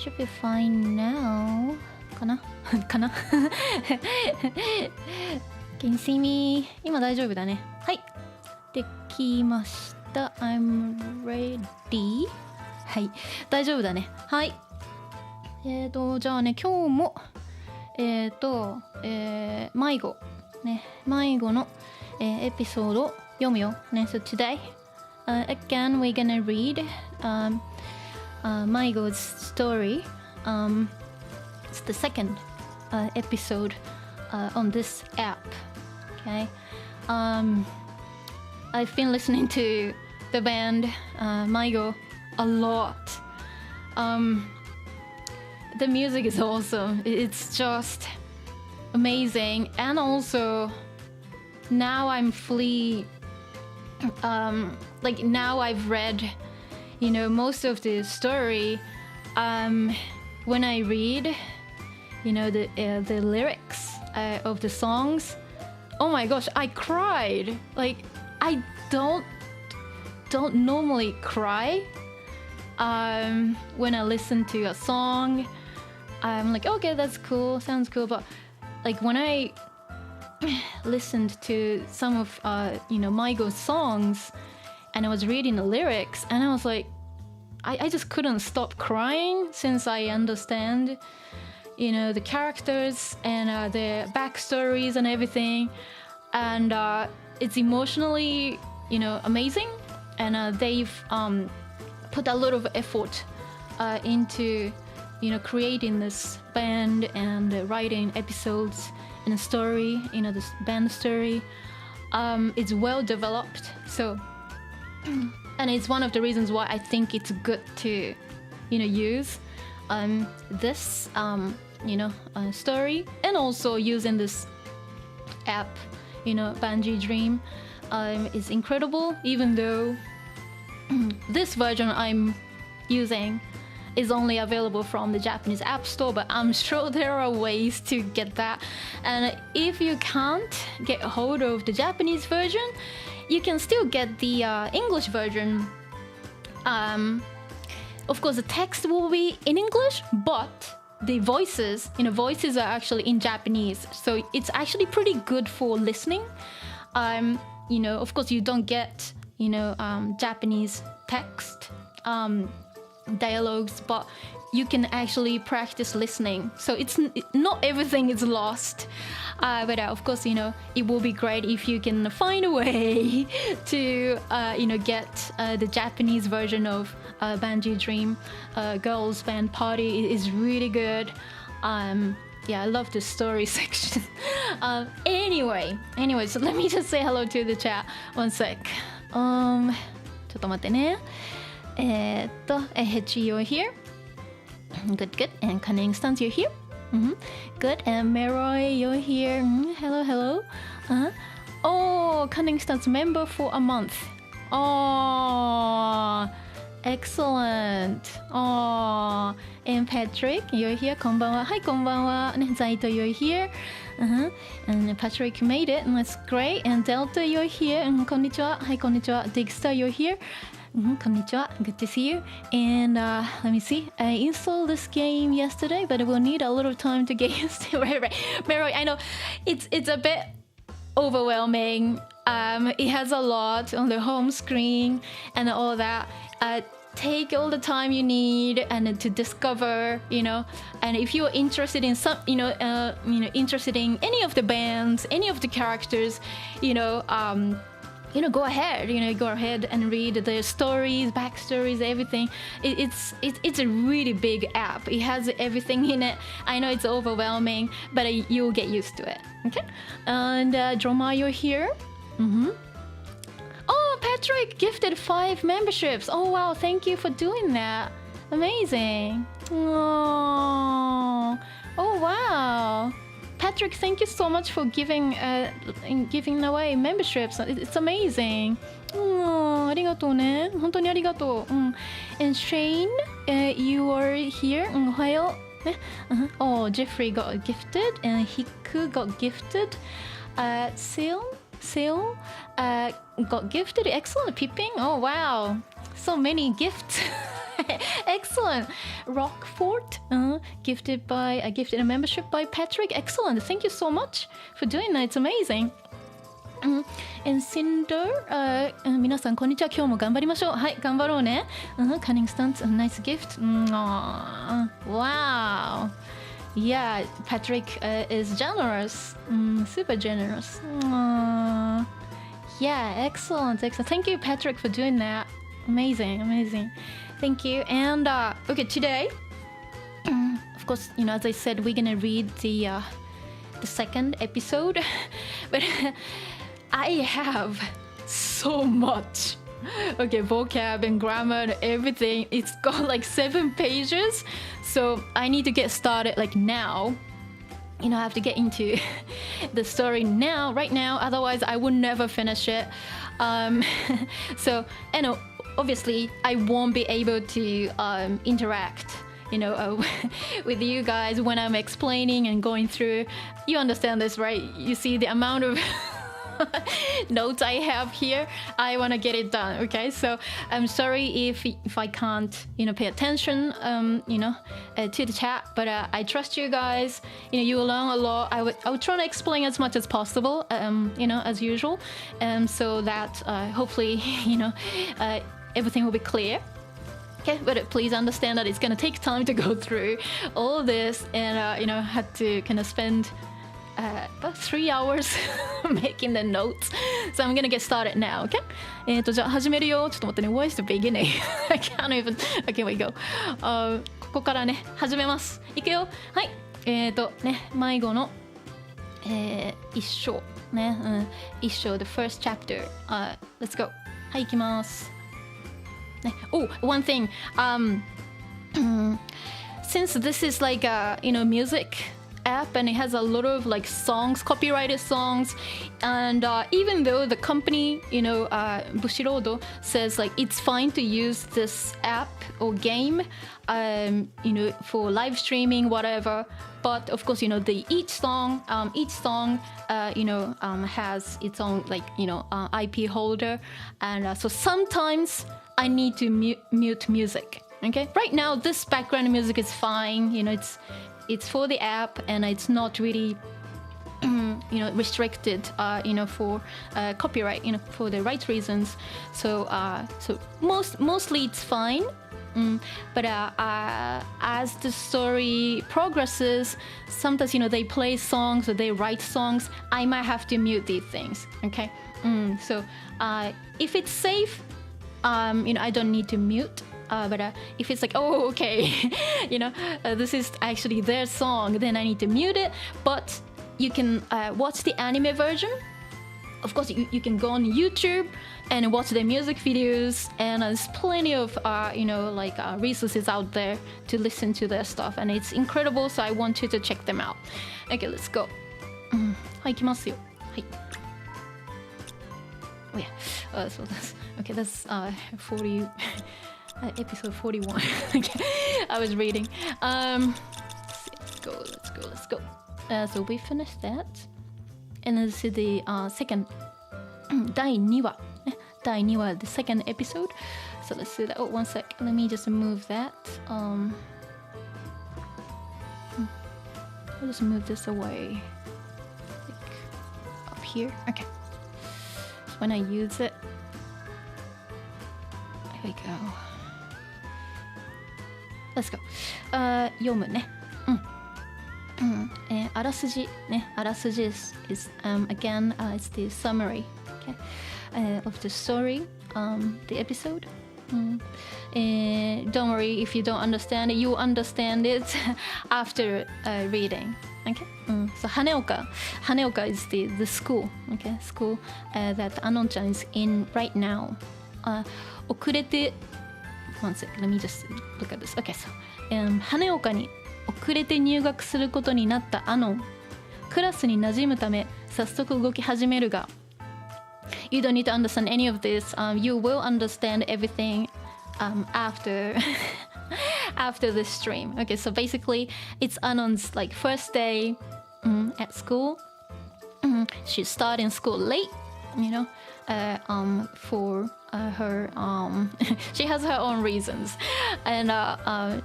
should be fine now. かなかなCan you see me? 今大丈夫だね。はい。できました。I'm ready. はい。大丈夫だね。はい。じゃあね、今日も、迷子。ね、迷子の、エピソードを読むよ。ね、so today,again, we're gonna read, MyGo's story. It's the second, episode, on this app. Okay. I've been listening to the band, MyGo a lot. The music is awesome. It's just amazing. And also, now I'm fully, like now I've read, you know, most of the story. When I read, you know, the lyrics of the songs, oh my gosh, I cried. Like I don't normally cry when I listen to a song. I'm like, okay, that's cool, sounds cool. But like when I listened to some of you know, MyGo's songs, and I was reading the lyrics, and I was like, I just couldn't stop crying, since I understand, you know, the characters and their backstories and everything, and it's emotionally, you know, amazing, and they've put a lot of effort into, you know, creating this band and writing episodes and a story, you know, this band story. It's well developed, so, and it's one of the reasons why I think it's good to, you know, use this, you know, story, and also using this app, you know, BanG Dream, is incredible, even though this version I'm using is only available from the Japanese App Store, but I'm sure there are ways to get that. And if you can't get a hold of the Japanese version, you can still get the English version. Of course, the text will be in English, but the voices, you know, voices are actually in Japanese, so it's actually pretty good for listening. You know, of course, you don't get, you know, Japanese text, dialogues, but you can actually practice listening, so it's not everything is lost, but of course, you know, it will be great if you can find a way to you know, get the Japanese version of BanG Dream. Girls Band Party is really good. Yeah, I love the story section. Anyway, so let me just say hello to the chat. One sec. ちょっと待ってね。Hechi, you're here. Good. And Cunning Stance, you're here. Good. And Meroy, you're here. Hello. Oh, Cunning Stance member for a month. Oh, excellent. Oh, and Patrick, you're here. こんばんは。はい、こんばんは。Zaito, you're here. And Patrick made it, and that's great. And Delta, you're here. こんにちは。はい、こんにちは。Digster, you're here. こんにちは. Good to see you. And let me see. I installed this game yesterday, but it will need a little time to get used to it. Right. Mary, I know it's a bit overwhelming. It has a lot on the home screen and all that. Take all the time you need and to discover, you know. And if you're interested in some, interested in any of the bands, any of the characters, go ahead, and read their stories, backstories, everything. It's a really big app. It has everything in it. I know it's overwhelming, but you'll get used to it. Okay. And Droma, you're here. Oh, Patrick gifted 5 memberships. Oh wow, thank you for doing that. Amazing. Oh wow. Patrick, thank you so much for giving away memberships. It's amazing. ありがとうね。本当にありがとう。And Shane, you are here. おはよう。ね。Oh, Jeffrey got gifted, and Hiku got gifted. Seal got gifted. Excellent. Pipping. Oh wow, so many gifts. Excellent. Rockfort, gifted a membership by Patrick. Excellent. Thank you so much for doing that. It's amazing. And Cinder, 皆さんこんにちは。今日も頑張りましょう。はい、頑張ろうね。Cunning stunts, nice gift. Wow. Yeah, Patrick is generous. Super generous. Yeah, excellent. Thank you, Patrick, for doing that. Amazing. Thank you. And okay, today, of course, as I said, we're gonna read the second episode, but I have so much. Okay, vocab and grammar and everything. It's got like 7 pages, so I need to get started like now. I have to get into the story now, right now. Otherwise, I would never finish it. So, obviously, I won't be able to interact, with you guys when I'm explaining and going through. You understand this, right? You see the amount of notes I have here. I want to get it done. Okay, so I'm sorry if I can't pay attention to the chat, but I trust you guys. You will learn a lot. I would try to explain as much as possible, as usual, so that hopefully everything will be clear. Okay, but please understand that it's gonna take time to go through all this, and had to kind of spend about 3 hours making the notes. So I'm gonna get started now, okay? じゃあ始めるよ。ちょっと待ってね。What is the beginning? I can't even. Okay, we go. ここからね、始めます。いくよ。はい。迷子の、一章。ね、一章、the first chapter. Let's go. はい、行きます。ね、Oh, one thing. Since this is like a, music app, and it has a lot of like songs, copyrighted songs, and even though the company Bushirodo says like it's fine to use this app or game for live streaming, whatever, but of course each song has its own like IP holder, and so sometimes I need to mute music. Okay, right now this background music is fine. It's for the app, and it's not really restricted for copyright, for the right reasons. So mostly it's fine. But as the story progresses, sometimes they play songs or they write songs. I might have to mute these things. Okay, so if it's safe, I don't need to mute. But if it's like, oh, okay, this is actually their song, then I need to mute it. But you can watch the anime version. Of course, you can go on YouTube and watch the music videos, and there's plenty of resources out there to listen to their stuff, and it's incredible. So I want you to check them out. Okay, let's go. はい、行きますよ。はい。Oh yeah. So that's okay. That's 40. Episode 41. Okay, I was reading. Let's go. So we finished that, and this is the second 第2話 第2話 the second episode. So let's do that. Oh, one sec. Let me just move that. I'll just move this away, like up here. Okay. So when I use it, here we go. Let's go. 読むね。あらすじね。あらすじ is again it's the summary, okay, of the story, the episode. Don't worry if you don't understand it. You understand it after reading. Okay. So Haneoka is the school, okay, school that Anon-chan is in right now. 遅れて One sec, let me just look at this. Okay, so 羽岡に遅れて入学することになったアノン。クラスに馴染むため早速動き始めるが You don't need to understand any of this. You will understand everything after after this stream. Okay, so basically it's Anon's like first day at school. She's starting school late, for her she has her own reasons, and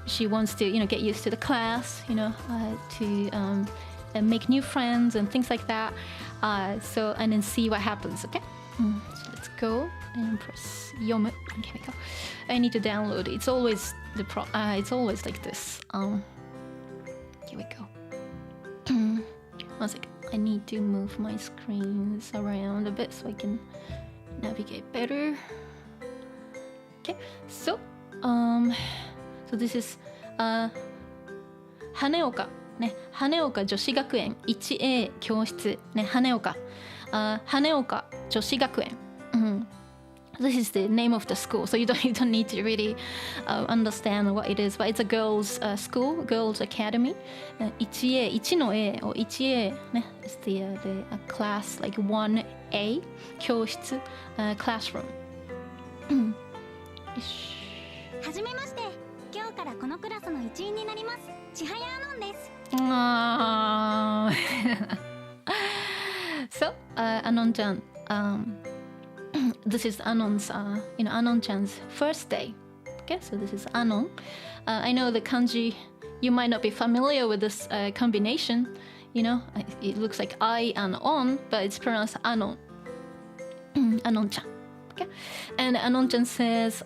she wants to get used to the class, to make new friends and things like that. So and then see what happens. Okay, so let's go and press yomu. Okay, we go. I need to download it. It's always it's always like this. Here we go. One second. I need to move my screens around a bit so I can navigate better. Okay, so this is Haneoka ね、Haneoka 女子学園 1A 教室ね、Haneoka Haneoka 女子学園。This is the name of the school, so you don't need to really understand what it is, but it's a girls' school, girls' academy. 1A, 1の A or 1A ね、is the class like 1A 教室、classroom. よし。はじめまして。今日からこのクラスの一員になります。千早アノンです。So, Anon-chan, this is Anon's, Anon-chan's first day. Okay, so this is Anon. I know the kanji, you might not be familiar with this combination. It looks like I and on, but it's pronounced Anon. Anon-chan. Okay, and Anon-chan says,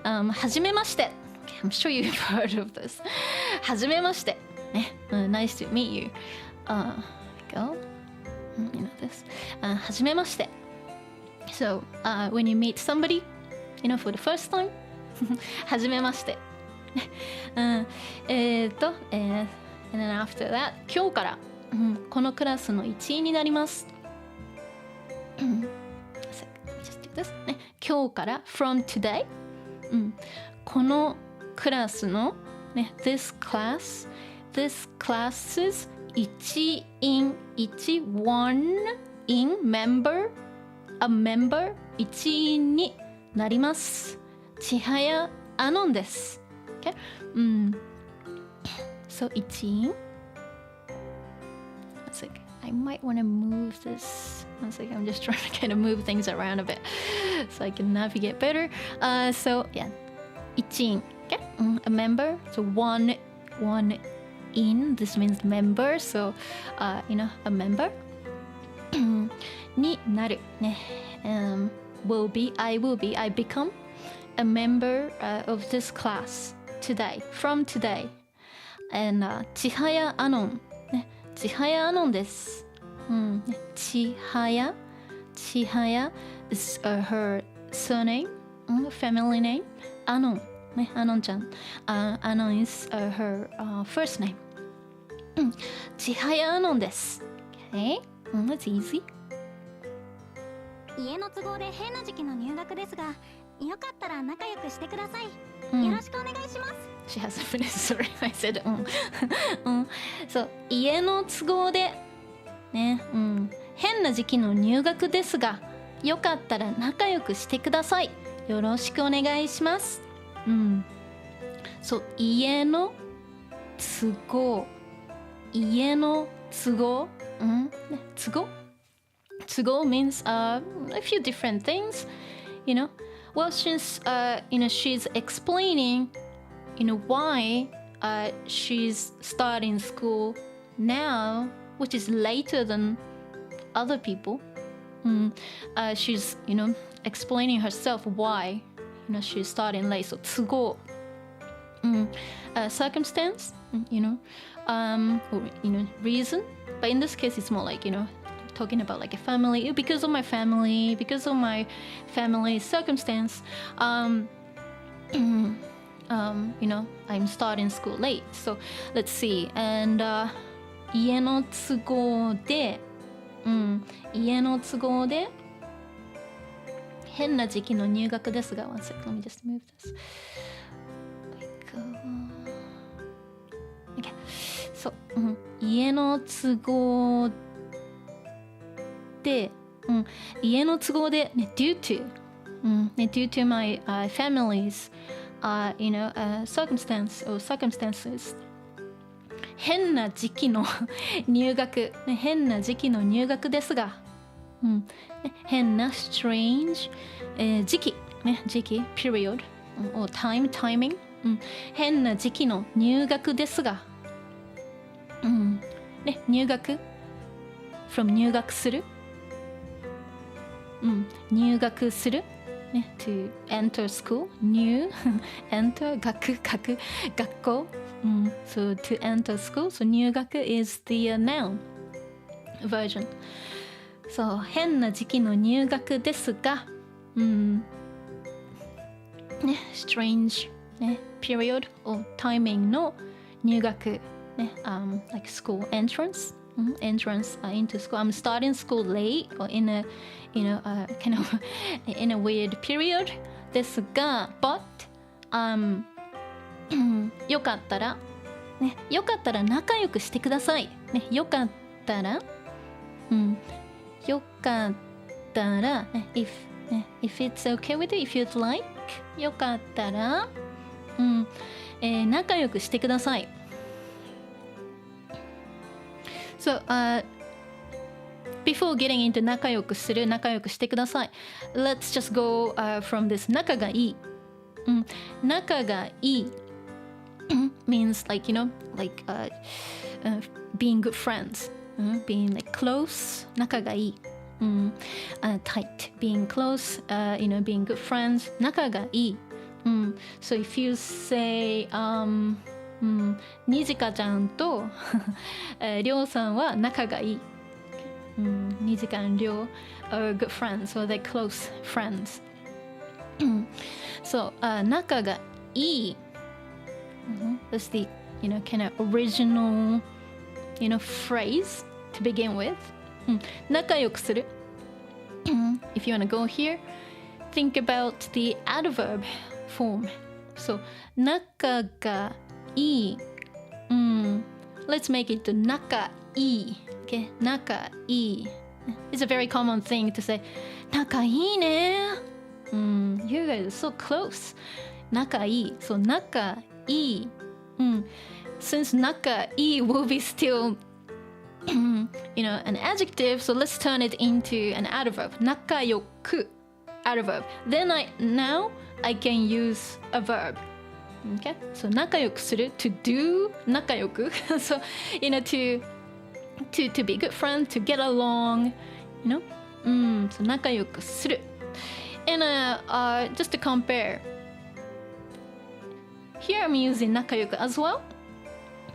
はじめまして. Okay, I'm sure you've heard of this. はじめまして. Nice to meet you. Go. You know this. はじめまして. So, when you meet somebody, for the first time, はじめまして。and then after that, 今日から、このクラスの一員になります。Let me just do this. 今日から from today、このクラスの、this class's 一員、one in member, a member 一員になります。千早アノンです。Okay? So 一員。One second. I might want to move this. One second. I'm just trying to kind of move things around a bit so I can navigate better. So yeah, 一員。Okay? A member. So one in. This means member. So a member. になる。ね。I will be, I become a member of this class today, from today. And 千早アノン。ね。千早アノンです。千早 is her surname, family name. アノン。ね。アノンちゃん。アノン is her first name. 千早アノンです。Okay? That's easy. 家の都合で変な時期の入学ですが、よかったら仲良くしてください。よろしくお願いします。She hasn't finished. Sorry, I said. So 家の都合でね、変な時期の入学ですが、よかったら仲良くしてください。よろしくお願いします。So 家の都合、家の都合、都合。To-go means a few different things, Well, since she's explaining, why she's starting school now, which is later than other people. She's explaining herself why she's starting late. So to-go, circumstance, or reason. But in this case, it's more like talking about like a family, because of my family circumstance, I'm starting school late. So let's see. And 家の都合で、家の都合で変な時期の入学ですが、one sec, let me just move this. Okay. So 家の都合で、家の都合で、due to my family's, circumstances, 変な時期の入学、変な時期の入学ですが、変な strange、時期ね、時期 period or timing、変な時期の入学ですが、ね、入学 from 入学する、入学する、ね、to enter school new enter 学校、so to enter school, so 入学 is the noun version. So 変な時期の入学ですが、ね、strange、ね、period or timing の入学、ね、like school entrance, entrance into school. I'm starting school late or in a, kind of in a weird period ですが、butよかったら、ね、よかったら仲良くしてください。ね、よかったら、よかったら、ね、if it's okay with you, if you'd like, よかったら、仲良くしてください。So, before getting into 仲良くする、仲良くしてください。Let's just go from this 仲がいい。仲がいいmeans like, like being good friends, being like close, 仲がいい。tight, being close, being good friends, 仲がいい。So if you say, にじかちゃんとりょうさんは仲がいい。にじかんりょう are good friends, so they're close friends. So, 仲がいい。That's the, kind of original, phrase to begin with. 仲良くする。If you want to go here, think about the adverb form. So, 仲がいい。Let's make it 仲いい。Okay, 仲いい。It's a very common thing to say, 仲いいね。You guys are so close. 仲いい。So, 仲いい。Since 仲いい will be still, an adjective, so let's turn it into an adverb. 仲良く adverb. Then now I can use a verb. Okay? So 仲良くする to do 仲良くso, to be good friends, to get along, so 仲良くする and just to compare, here I'm using 仲良く as well,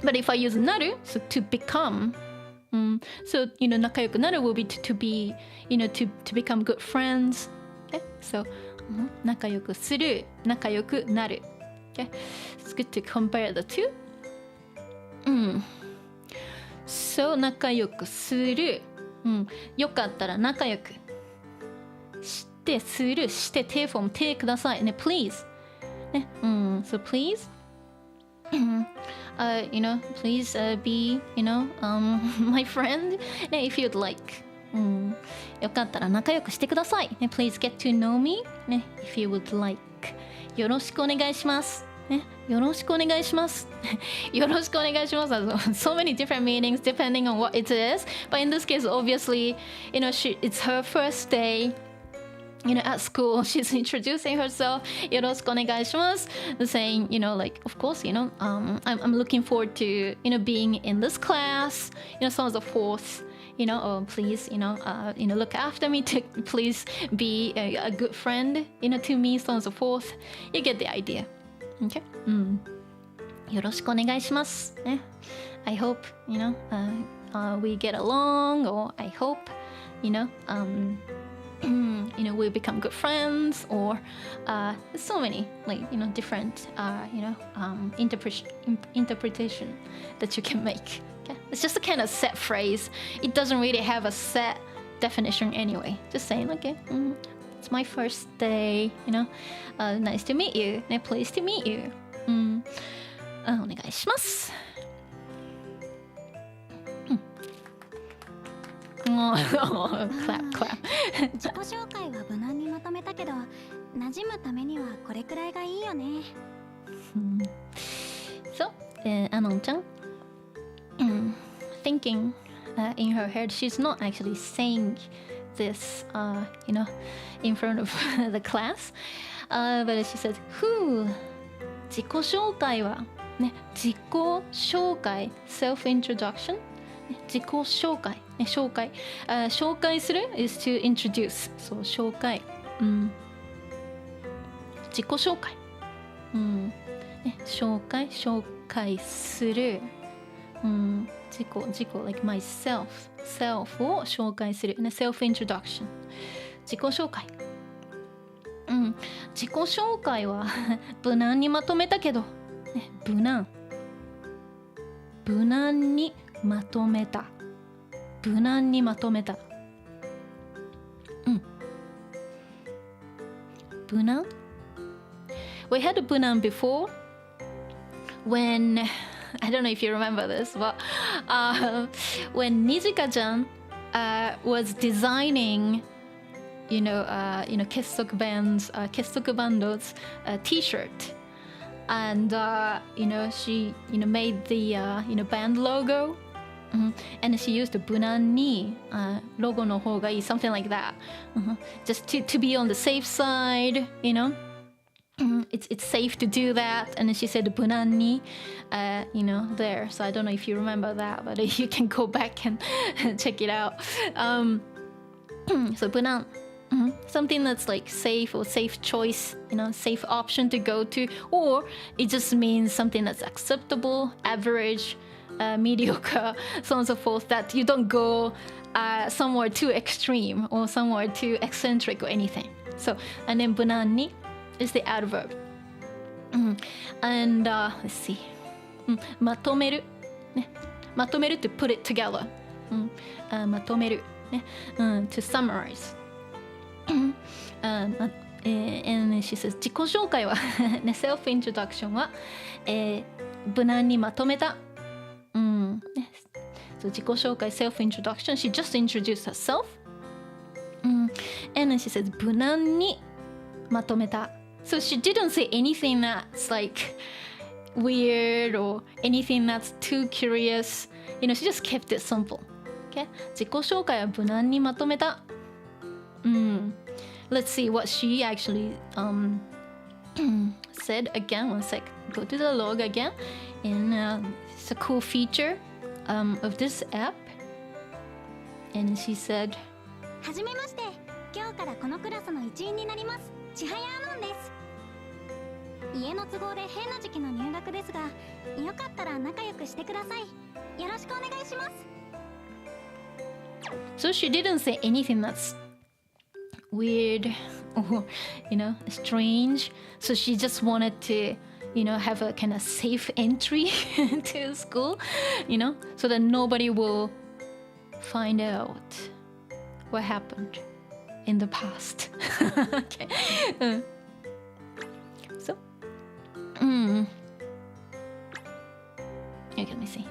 but if I use なる so to become, so 仲良くなる will be to be, to become good friends. Okay? So 仲良くする仲良くなる. Okay? It's good to compare the two. So 仲良くする、よかったら仲良くしてするして手フォーム手くださいね please ね、so please please be my friend ね if you'd like よかったら仲良くしてくださいね please get to know me ね if you would like よろしくお願いしますね、よろしくお願いしますよろしくお願いします so many different meanings depending on what it is, but in this case obviously it's her first day at school. She's introducing herself. よろしくお願いします saying, like, of course, I'm looking forward to, being in this class, so on and so forth. Please, look after me to please be a good friend, to me, so on and so forth. You get the idea. Okay? よろしくお願いします。ね I hope, we get along, or I hope, we'll become good friends, or so many, like, different, interpretation that you can make. Okay? It's just a kind of set phrase. It doesn't really have a set definition anyway. Just saying, okay, it's my first day, nice to meet you, pleased to meet you. お願いします。clap. 自己紹介は無難にまとめたけど、馴染むためにはこれくらいがいいよね。So, Anon-chan, thinking in her head, she's not actually saying this, in front of the class. But she said, 自己紹介は、ね、自己紹介 self-introduction 自己紹介、ね、紹介、紹介する is to introduce そう紹介、自己紹介、ね、紹介する、自己 like myself self を紹介する、ね、self-introduction 自己紹介、自己紹介は無難にまとめたけど、ね、無難にまとめた無難にまとめた無難 We had a 無難 before when I don't know if you remember this but when Nijika-chan was designing結束bando's t-shirt and she made the band logo and she used the 無難にロゴの方がいい something like that just to be on the safe side it's safe to do that and then she said 無難にthere so I don't know if you remember that but you can go back and check it out so 無難something that's like safe or safe choice, safe option to go to, or it just means something that's acceptable, average, mediocre, so on and so forth, that you don't go somewhere too extreme or somewhere too eccentric or anything. So, and then 無難に is the adverb. And let's see. まとめる、ね、まとめる to put it together. まとめる、ね、to summarize. And she says 自己紹介はね self introduction は、無難にまとめた、ね、so 自己紹介 self introduction she just introduced herself、and then she says 無難にまとめた so she didn't say anything that's like weird or anything that's too curious she just kept it simple okay 自己紹介は無難にまとめたLet's see what she actually said again. One sec. Go to the log again. And it's a cool feature of this app. And she said, はじめまして。今日からこのクラスの一員になります。千早アノンです。家の都合で変な時期の入学ですが、よかったら仲良くしてください。よろしくお願いします。So she didn't say anything that's weird or strange, so she just wanted to have a kind of safe entry to school, so that nobody will find out what happened in the past. Okay. So okay, let me see.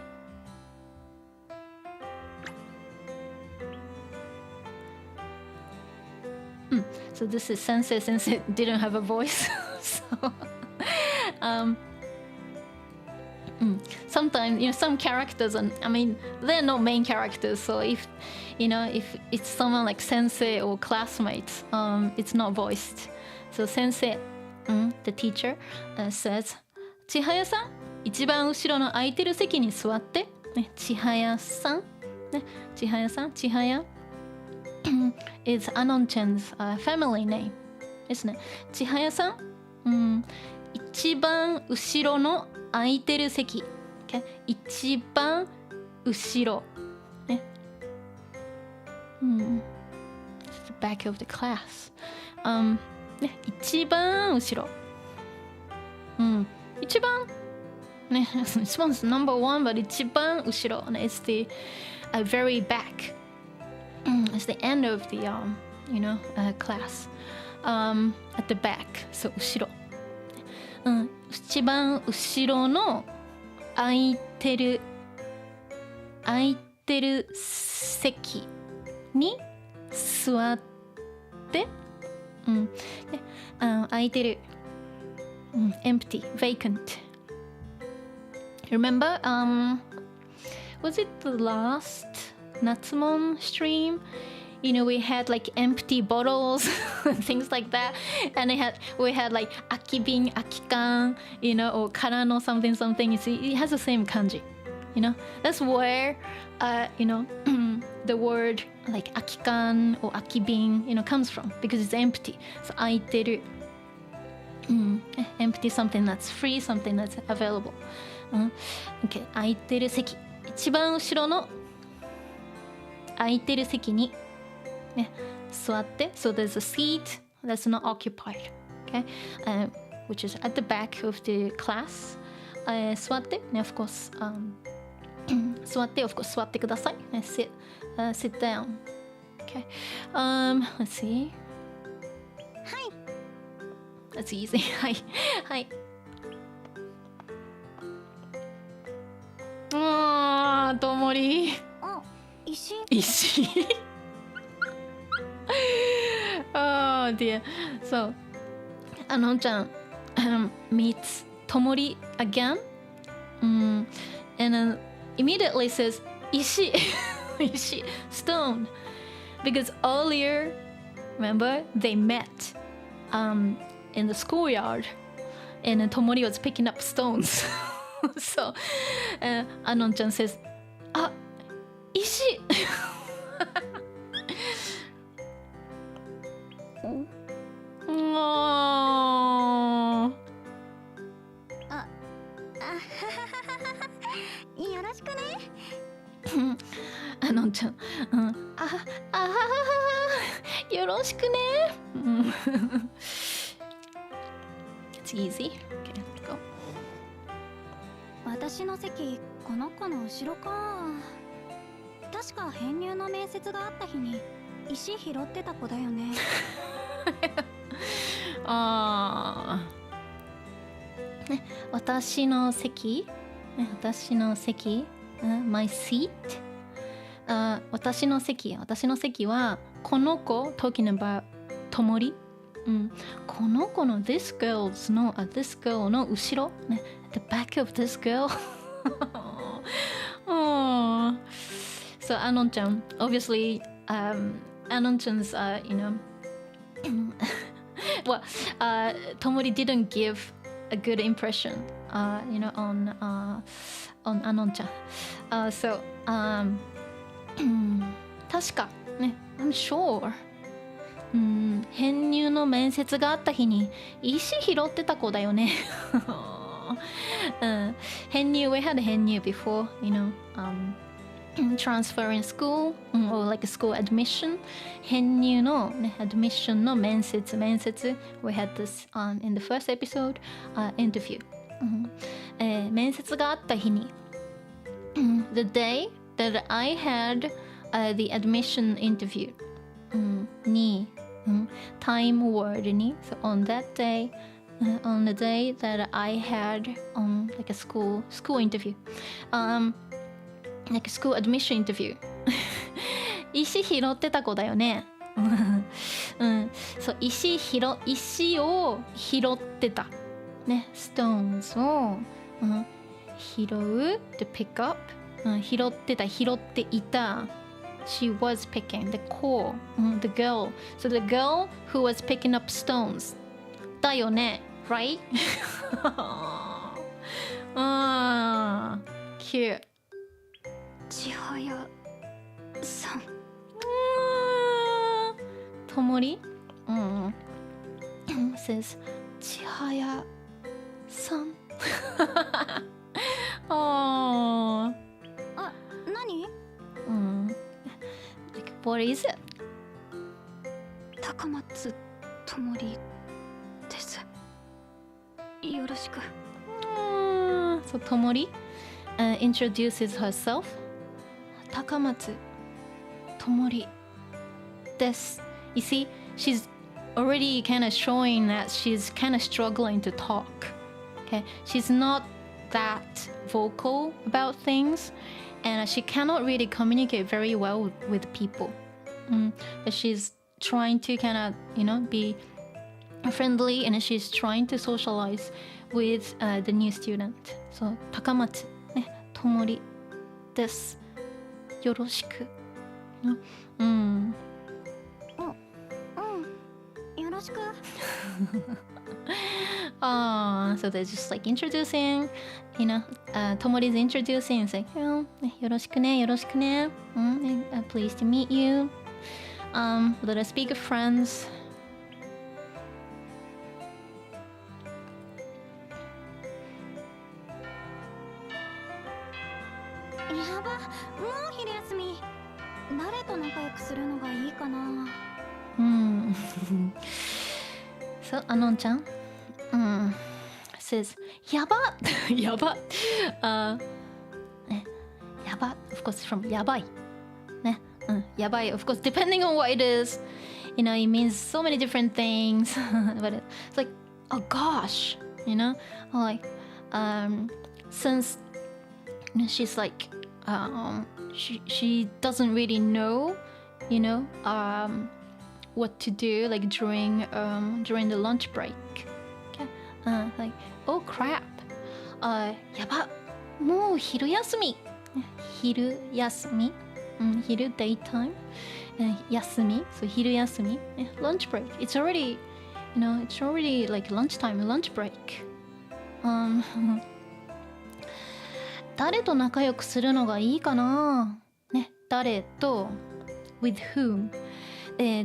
So this is Sensei since it didn't have a voice. So sometimes some characters and they're not main characters, so if it's someone like Sensei or classmates, it's not voiced. So Sensei, the teacher, says 千早さん一番後ろの空いてる席に座ってね千早さんね千早さん千早is Anon-chan's family name ですね。千早さん、一番後ろの空いてる席、okay? 一番後ろ、ね。the back of the class、ね、一番後ろ、一番ね、一番 number one but 一番後ろ、ね、it's the very back. It's the end of the class at the back. So 後ろ、一番後ろの空いてる席に座って、で空いてる、empty, vacant. Remember, was it the last Natsumon stream? we had like empty bottles and things like that, and we had like akibin, akikan, or karano something something. You see, it has the same kanji. That's where the word like akikan or akibin comes from, because it's empty. So 空いてる、empty, something that's free, something that's available. Okay, 空いてる席、一番後ろの空いてる席に、座って、so there's a seat that's not occupied, okay, which is at the back of the class. 座って、of course, 座って、of course 座ってください。sit down. Okay. Let's see. はい。That's easy. はい。はい。ともり。あ、石。石。Oh dear. So, Anon-chan meets Tomori again. And then immediately says, Ishi, Ishi, stone. Because earlier, remember, they met in the schoolyard, and Tomori was picking up stones. So, Anon-chan says, ah, Ishi. Oh. よろしくね。のんちゃん、よろしくね。It's easy. Okay, let's go. 私の席、この子の後ろか。確か編入の面接があった日に石拾ってた子だよね。私の席、my seat、私の席はこの子 talking about ともり、この子の this girl の後ろ、ね、the back of this girl. So Anon-chan, obviously, Anon-chan's, well, Tomori didn't give a good impression, on Anon-chan. So, 確かね、I'm sure. 編入の面接があった日に石拾ってた子だよね。編入 we had 編入 before, transferring school or like a school admission. 編入の、ね、admission の面接 we had this in the first episode, interview. 面接があった日に、the day that I had the admission interview に、time word に so on that day, on the day that I had like a school interview, like a school admission interview. 石拾ってた子だよね。そう、石を拾ってた。ね、stones を、拾う to pick up、拾っていた。She was picking the core, the girl. So the girl who was picking up stones. だよね、right? Cute. 千早さん。ともりsays 千早さん。あ、何？Like, what is it? 高松ともりです。よろしく。So ともりintroduces herself. 高松ともりです。You see, she's already kind of showing that she's kind of struggling to talk. Okay, she's not that vocal about things, and she cannot really communicate very well with people. But she's trying to kind of, be friendly, and she's trying to socialize with the new student. So, 高松ね、ともりです。よろしく。So they're just like introducing, Tomori's introducing. It's like, yoroshiku ne, pleased to meet you. Let us be good friends. やば、もう昼休み。誰と仲良くするのがいいかな。So Anon-chan says, やばやばやば of course from やばいね、やばい of course depending on what it is, it means so many different things but it's like, oh gosh, like since she's like she doesn't really know, what to do like during the lunch break. Okay, like, oh crap, やば、もう昼休み、昼休み、昼 daytime, 休み、so 昼休み、lunch break. It's already, it's already like lunchtime, lunch break. 誰と仲良くするのがいいかな、ね、誰と with whom、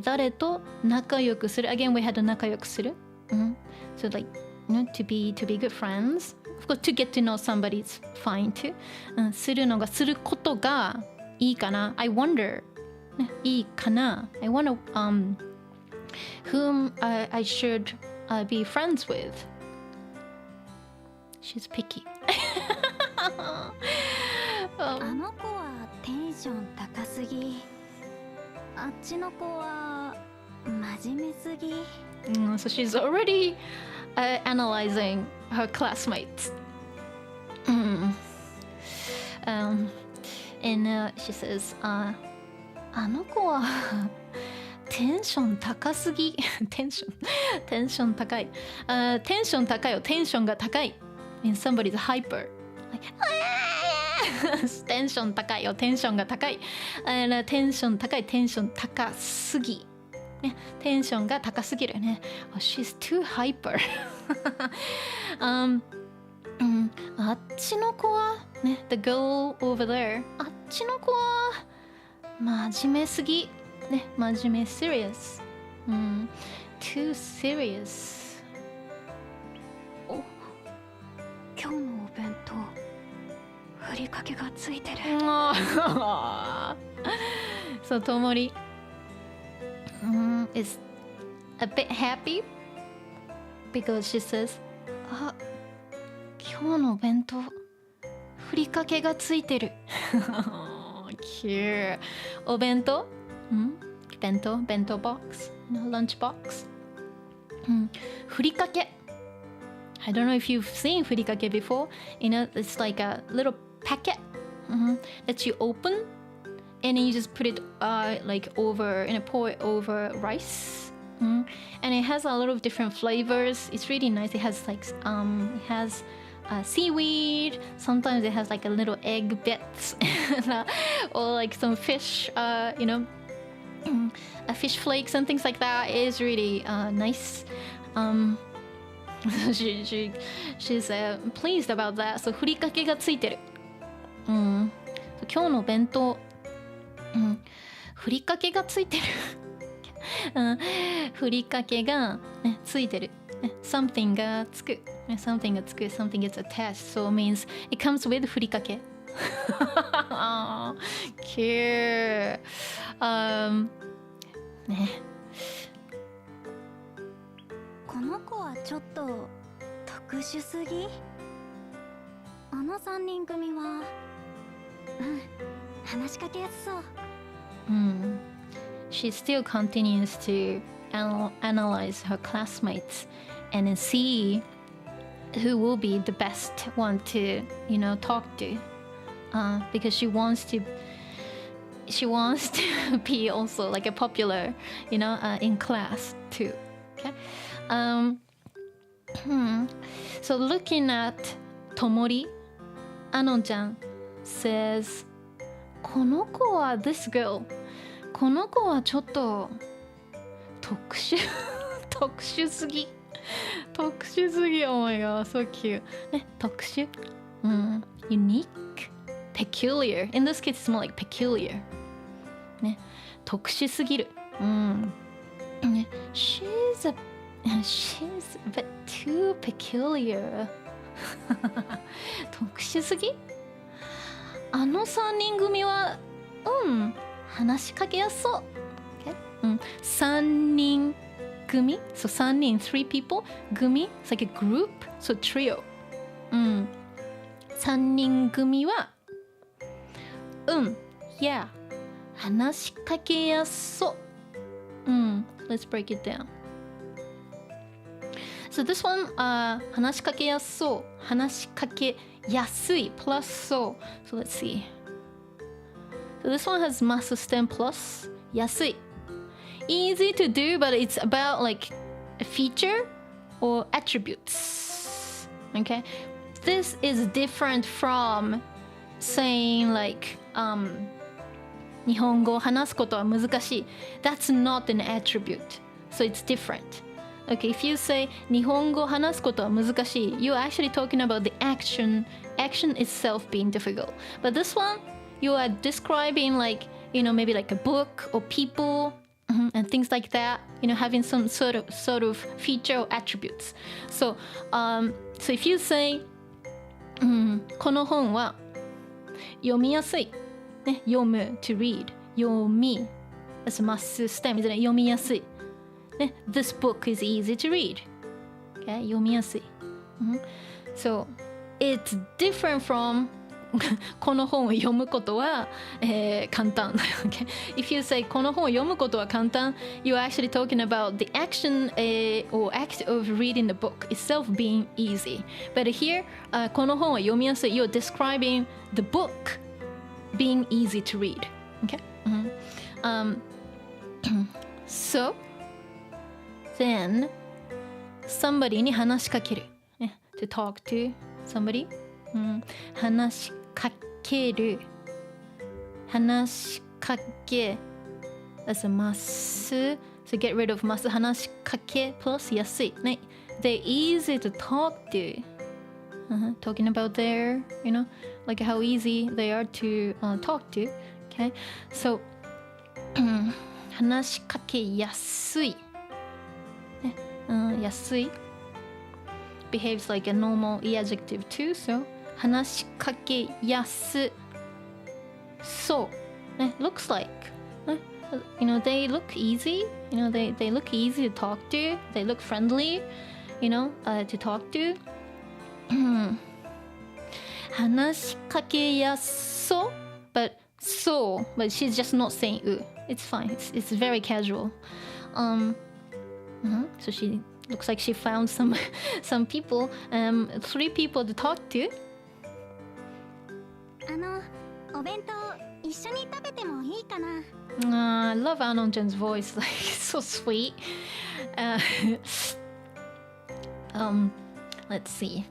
誰と仲良くする again we had 仲良くする、so like, to be good friends, of course to get to know somebody is fine too、するのがすることがいいかな I wonder、いいかな I wonder whom I should be friends with. She's picky. あの子はテンション高すぎ。あっちの子は真面目すぎ。So she's already analyzing her classmates. And she says, あの子はテンション高すぎ。テンション高い。テンション高いよ。テンションが高い。And somebody's hyper. Like, テンション高いよ。テンションが高い。テンション高い。テンション高すぎ。ね、テンションが高すぎるね。Oh, she's too hyper. あっちの子は、ね、the girl over there. あっちの子は真面目すぎ。ね、真面目 serious. Too serious. お、今日のお弁当、ふりかけがついてる。So Tomori is a bit happy because she says, あ、今日のお弁当、ふりかけがついてる。Cute. お弁当？bento box, lunch box. ふりかけ。I don't know if you've seen ふりかけ before. It's like a little packet that you open and then you just put it like over, pour it over rice. And it has a lot of different flavors. It's really nice. It has like it has seaweed. Sometimes it has like a little egg bits or like some fish, fish flakes and things like that. It is really nice. She's pleased about that. So ふりかけがついてる。今日の弁当、ふりかけがついてる。ふりかけが、ね、ついてる。something がつく。something がつく。something gets attached. So it means it comes with ふりかけ。Cute. ね。この子はちょっと特殊すぎ。あの3人組は、話しかけやすそう。She still continues to analyze her classmates and then see who will be the best one to, talk to, because she wants to be also like a popular, in class too. Okay. So looking at Tomori, Anon-chan says, この子は this girl, この子はちょっと特殊すぎ。特殊すぎ Oh my god, so cute ね、特殊、unique, peculiar In this case it's more like peculiar ね、特殊すぎる、ね、she's a bit too peculiar 特殊すぎあの3人組は話しかけやすそう、okay? 3人組 So 3人 3 people 組 It's like a group So trio 3人組はYeah 話しかけやすそう、Let's break it down So this one 話しかけやすそう話しかけやすい plus so So let's see So this one has master stem plus 安い Easy to do but it's about like a feature or attributes Okay This is different from saying like 日本語を話すことは難しい That's not an attribute So it's different Okay, if you say 日本語を話すことは難しい You're actually talking about the action itself being difficult But this one, you are describing like, you know, maybe like a book or people and things like that You know, having some sort of feature or attributes So if you say この本は読みやすいね、読む to read 読み as a master stem 読みやすい、ね、This book is easy to read、okay? 読みやすい、So it's different from この本を読むことは、簡単、okay? If you say この本を読むことは簡単 You're actually talking about the action、or act of reading the book itself being easy But here、この本は読みやすい You're describing the book being easy to read Okay So then somebody に話しかける、ね、to talk to somebody、話しかける話しかけ as a must So get rid of must 話しかけ plus 安い、ね、They're easy to talk to Talking about their, you know, like how easy they are to talk to. Okay, so 話しかけやすい、ね、安い behaves like a normal E adjective too. So 話しかけやすそう、ね、looks like, ね、you know, they look easy. You know, they look easy to talk to. They look friendly, you know, to talk to. 話しかけやすそう but she's just not saying it's fine it's very casual so she looks like she found some people 3 people to talk to お弁当一緒に食べてもいいかな I love Anon-chan's voice like so sweet let's see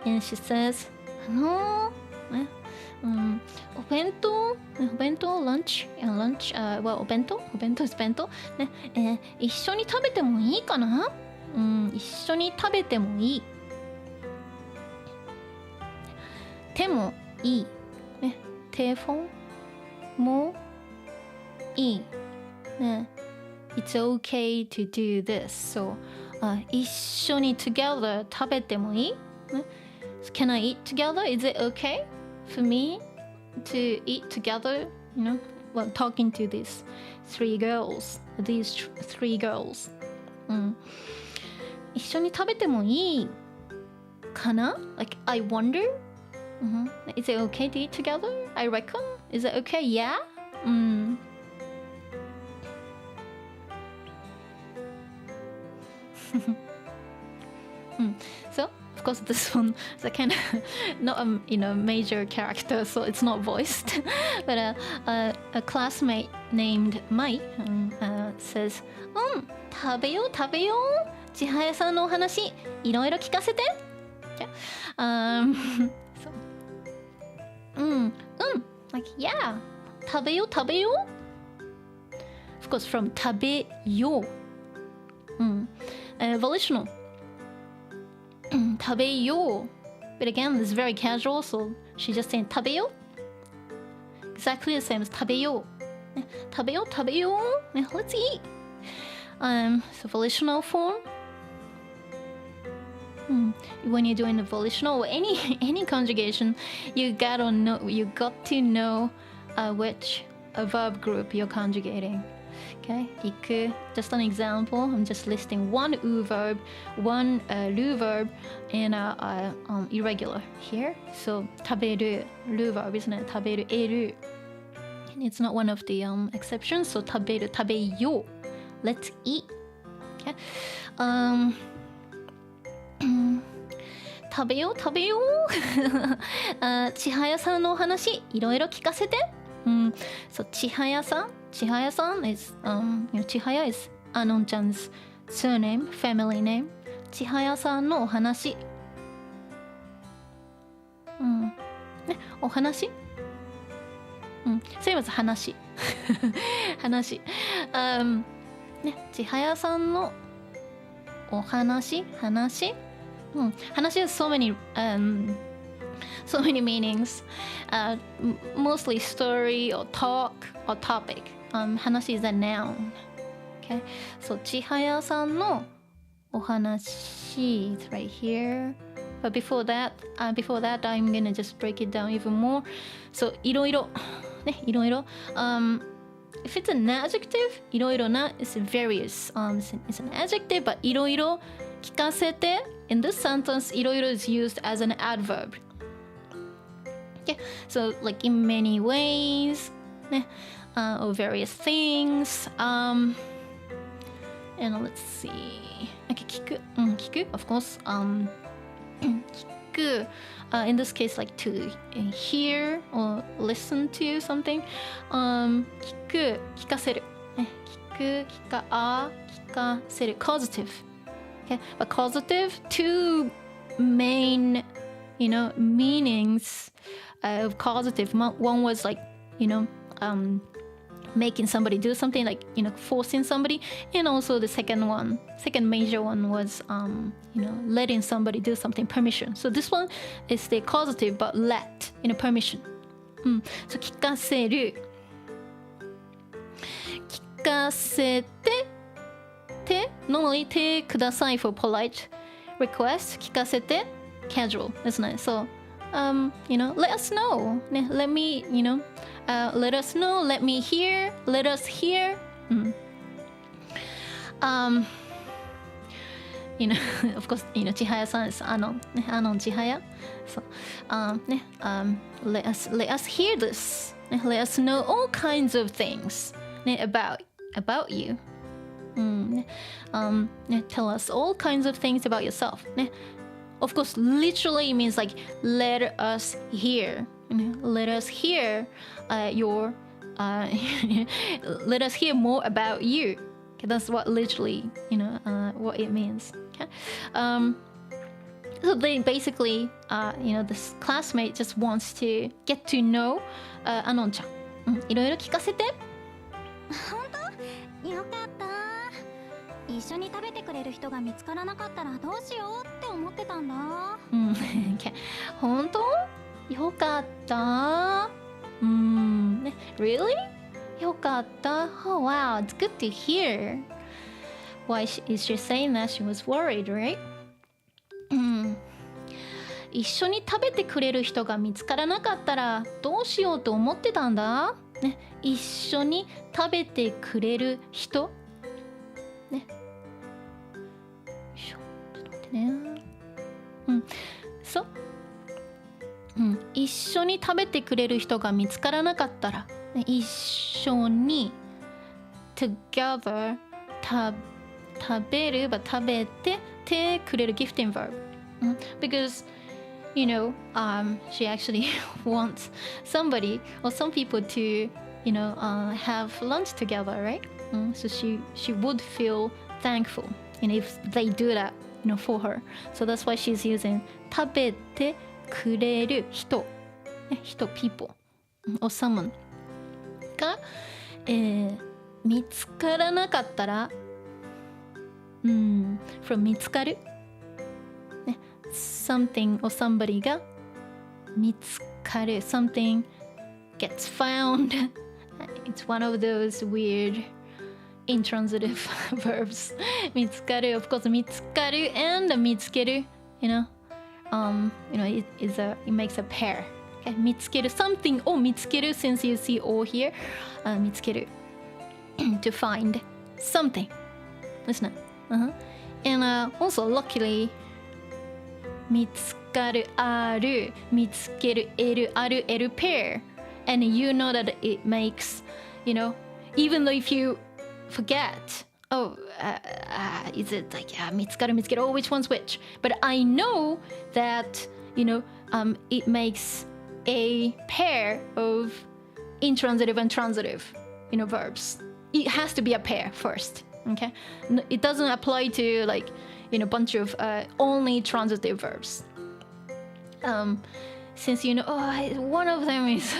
And she says お弁当 lunch well お弁当 is 弁当ね、一緒に食べてもいいかな、一緒に食べてもいいてもいい、ね、テフォンもいい、ね、It's okay to do this so一緒に together 食べてもいい、ね、Can I eat together? Is it okay for me to eat together? You know, while talking to these 3 girls. 一緒に食べてもいいかな Like, I wonder? Is it okay to eat together? I reckon. Is it okay? Yeah? So, of course, this one is a kind of not a major character, so it's not voiced. But a classmate named Mai says, 食べよう食べよう千早さんのお話いろいろ聞かせて so, like, yeah 食べよう食べよう Of course, from 食べよう volitional. 食べよう But again, this is very casual, so she's just saying 食べよう Exactly the same as 食べよう、ね、食べよう食べよう、ね、Let's eat. So volitional form. When you're doing the volitional or any conjugation, you got to know which verb group you're conjugating. Okay, 行く just an example. I'm just listing one u verb, one lu verb, and irregular here. So 食べる lu verb, isn't it? 食べる eru. And it's not one of the exceptions. So 食べる食べよう Let's eat. Okay. 食べよう食べよう千早さんのお話いろいろ聞かせて。So 千早さん is千早 is Anonちゃん's surname, family name. 千早さんのお話。ね、お話。same as 話。話。ね、千早さんのお話。話。話 has so many meanings, mostly story or talk or topic. 話 is a noun. Okay, so 千早さんのお話 is right here. But before that, I'm gonna just break it down even more. So いろいろね、いろいろ。If it's an adjective, いろいろな is various. It's an adjective, but いろいろ聞かせて in this sentence, いろいろ is used as an adverb. Okay, so like in many ways, ね、or various things. And let's see. Okay, 聞く、聞く of course. 聞く、in this case, like to hear or listen to something. 聞く、聞かせる。ね、聞く、聞かせる。causative. Okay, but causative, two main, meanings of causative. One was like, making somebody do something, like, forcing somebody. And also the second major one was, letting somebody do something, permission. So this one is the causative, but let, permission. So 聞かせる。聞かせて。Normally 手ください for polite request. 聞かせて casual, isn't it? So, let us know. Let me, let us know. Let me hear. Let us hear. Of course, 千早さん is Anon. Anon 千早. So, let us hear this. Let us know all kinds of things about you. Tell us all kinds of things about yourself. Of course, literally means like let us hear. Let us hear your. Let us hear more about you. Okay, that's what literally, what it means. Okay. So they basically, this classmate just wants to get to know Anon ちゃん。いろいろ聞かせて。本当？よかった。一緒に食べてくれる人が見つからなかったらどうしようって思ってたんだ。Okay. 本当？よかった。Really? よかった。Oh wow, it's good to hear. Why is she saying that? She was worried, right? 一緒に食べてくれる人が見つからなかったらどうしようと思ってたんだ。ね、一緒に食べてくれる人。ね。ちょっと待ってね。そう。一緒に食べてくれる人が見つからなかったら、ね、一緒に together 食べるば食べてくれる gifting verb. Because she actually wants somebody or some people to, have lunch together, right? So she would feel thankful, if they do that, for her. So that's why she's using 食べてくれる人、人 people or someone が、見つからなかったら from 見つかる、ね、something or somebody が見つかる something gets found it's one of those weird intransitive verbs 見つかる of course 見つかる and 見つける it makes a pair okay? 見つける something を見つける since you see all here 見つけるto find something listen and also luckily 見つかるある見つける L ある L pair and you know that it makes even though if you forget is it like 見つかる oh which one's which but I know that it makes a pair of intransitive and transitive verbs it has to be a pair first okay it doesn't apply to like a bunch of only transitive verbs since one of them is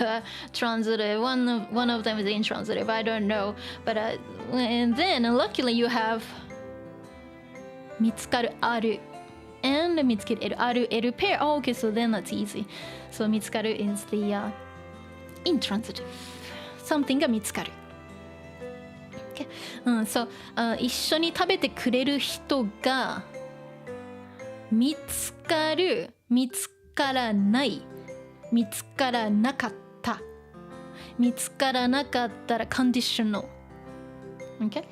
transitive one of them is intransitive I don't know but and then luckily you have 見つかるある and 見つける L ある L pair oh okay so then that's easy so 見つかる is the intransitive something が見つかるOkay. So, 一緒に食べてくれる人が見つかる見つからない見つからなかった見つからなかったら conditional Okay?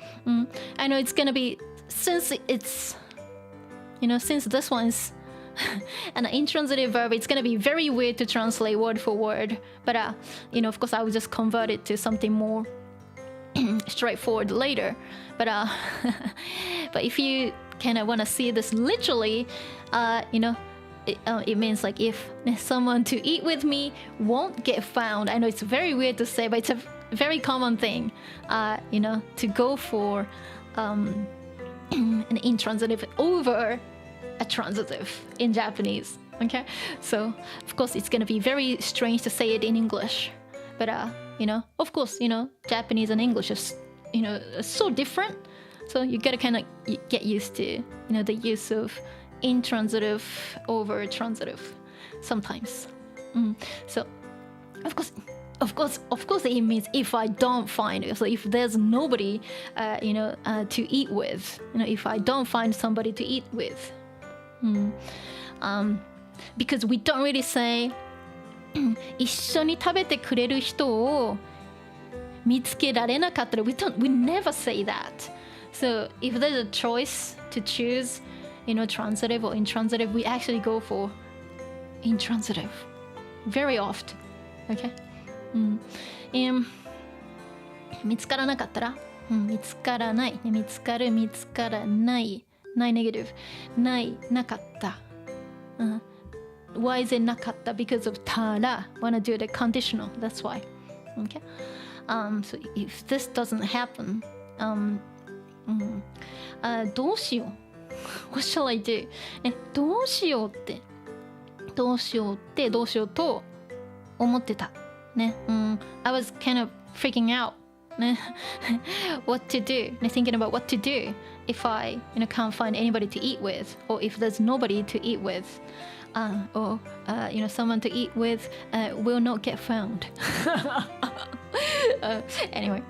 I know it's gonna be since it's since this one's an intransitive verb it's gonna be very weird to translate word for word but of course I will just convert it to something more straightforward later but but if you kind of want to see this literally it means like if someone to eat with me won't get found I know it's very weird to say but it's a very common thing to go for an intransitive over a transitive in Japanese okay so of course it's going to be very strange to say it in English but of course Japanese and English is so different so you gotta kind of get used to the use of intransitive over transitive sometimes so of course it means if I don't find it so if there's nobody to eat with if I don't find somebody to eat with because we don't really say 一緒に食べてくれる人を見つけられなかったら we never say that so if there's a choice to choose transitive or intransitive we actually go for intransitive very often okay 見つからなかったら見つからない見つかる見つからないない negative ないなかったWhy is it なかった Because of たら Wanna do the conditional That's why Okay So if this doesn't happen どうしよう What shall I do どうしようってどうしようってどうしようと思ってたねI was kind of freaking out ね What to do thinking about what to do if I can't find anybody to eat with or if there's nobody to eat with or someone to eat with will not get found anyway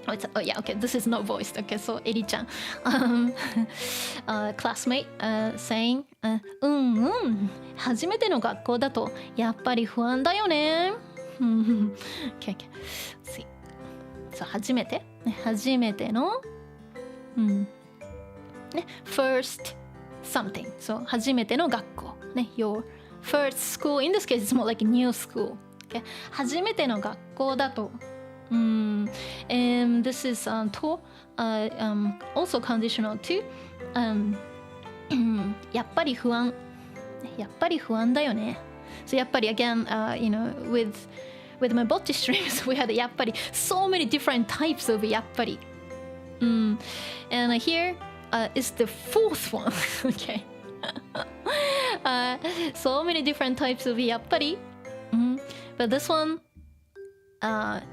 oh yeah okay this is not voiced okay so Eri-chan classmate saying 初めての学校だとやっぱり不安だよねokay okay see so 初めてのfirst something so 初めての学校your first school in this case it's more like a new school okay 初めての学校だとand this is to also conditional to やっぱり不安だよね so やっぱり again with my bocce streams we had やっぱり so many different types of やっぱりand here is the fourth one okay so many different types of やっぱりbut this one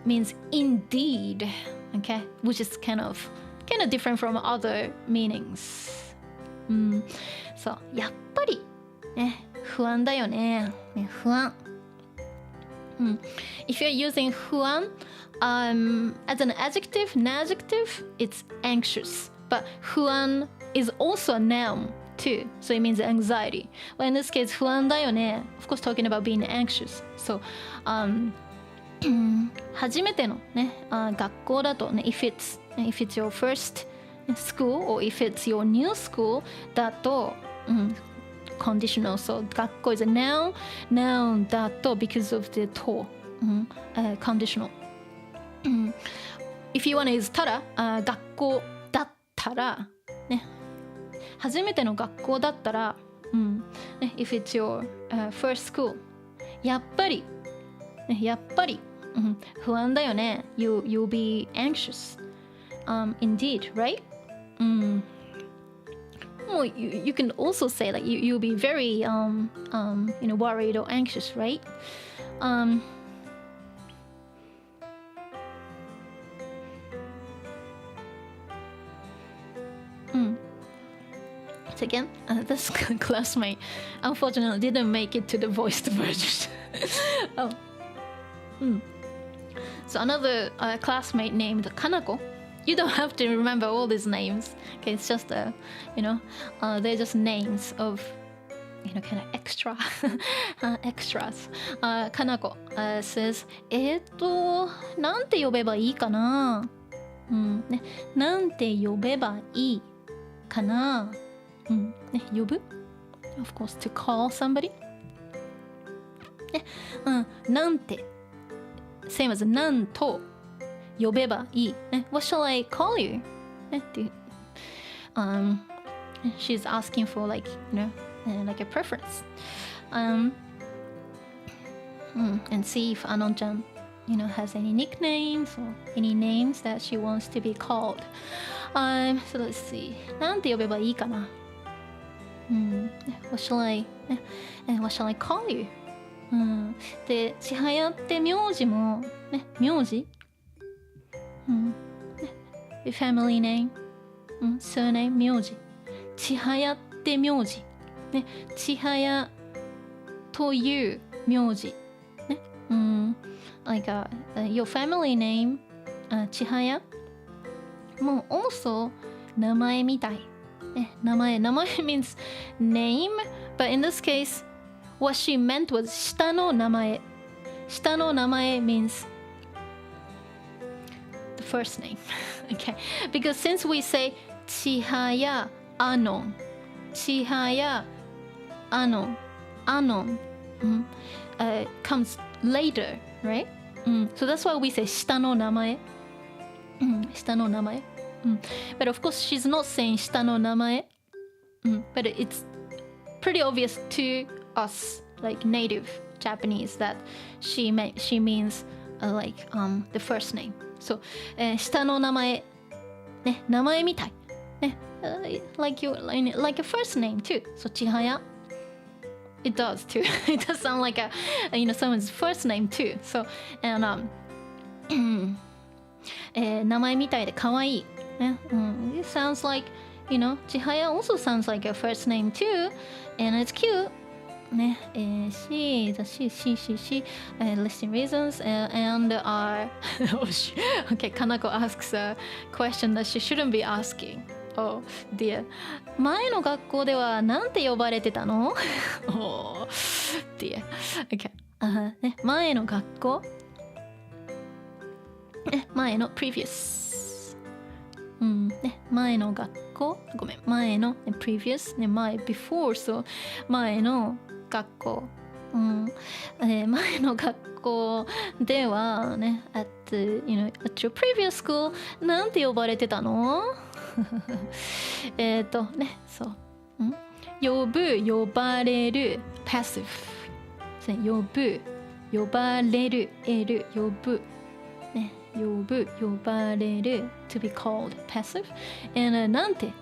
means indeed okay, which is kind of different from other meanings. そう、やっぱりね、不安だよね。ね、不安。If you're using 不安, as an adjective, it's anxious. But 不安 is also a noun too, so it means anxiety. Well, in this case, 不安だよね. Of course, talking about being anxious. So, 初めてのね、学校だとね、if it's your first school or if it's your new school だと、conditional. So 学校 is a noun だと because of the to, conditional. If you want to use ただ、学校だったらね、初めての学校だったら、ね、if it's your、first school やっぱり、不安だよね。You'll be anxious. Indeed, right? Well, you can also say like you'll be very worried or anxious, right? So again, this classmate unfortunately didn't make it to the voiced version. So another classmate named Kanako. You don't have to remember all these names. Okay, it's just they're just names of kind of extras. Kanako says, なんて呼べばいいかな。ね、なんて呼べばいいかな。ね、呼ぶ Of course, to call somebody. ね、なんて same as なんと呼べばいい。What shall I call you? She's asking for like like a preference. And see if Anon-chan has any nicknames or any names that she wants to be called. So let's see. なんて呼べばいいかな。What shall I call you? で、千早って名字もね、名字family name, surname, 名字。千早って名字。ね、千早という名字。ね、like your family name, 千早も also 名前みたい。ね、名前 means name, but in this case, what she meant was 下の名前。下の名前 means first name. Okay, because since we say Chihaya Anon, Anon comes later, right? So that's why we say 下の名前。下の名前。But of course, she's not saying 下の名前。But it's pretty obvious to us, like native Japanese, that she means like the first name. So, 下の名前、ね、名前みたい、ね、like a first name too. So 千早、it does too. It does sound like someone's first name too. So and 名前みたいで可愛い、ね、it sounds like 千早 also sounds like a first name too, and it's cute. She listing reasons and are okay. Kanako asks a question that she shouldn't be asking. Oh dear. 前の学校ではなんて呼ばれてたの？ Oh dear. Okay. ね、前の学校？前の previous。ね、前の学校？ごめん。前の、ね、previous ね、前 before so 前の学校、前の学校ではね、at your previous school なんて呼ばれてたの？ね、そう、呼ぶ、呼ばれる passive、呼ぶ、呼ばれる、呼ぶ、ね、呼ぶ、呼ばれる to be called passive and なんて、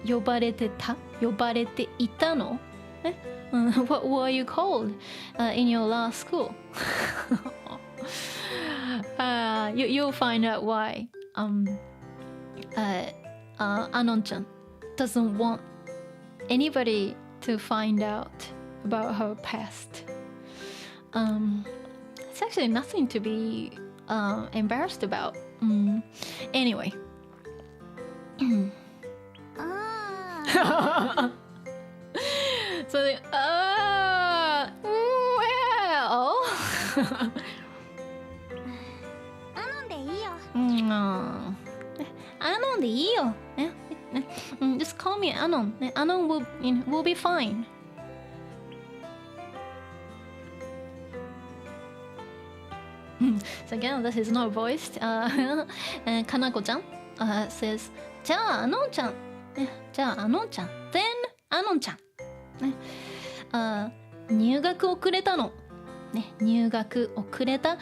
呼ばれてた、呼ばれていたの？What were you called in your last school? You'll find out why Anon-chan doesn't want anybody to find out about her past. It's actually nothing to be embarrassed about. Anyway. So well. アノンでいいよ。Anon でいいよ。Just call me Anon. Anon will be fine. So again, this is not voiced. Kanako-chan says, じゃあAnon-chan. じゃあAnon-chan. Then Anon-chan. 入学遅れたの。入学遅れた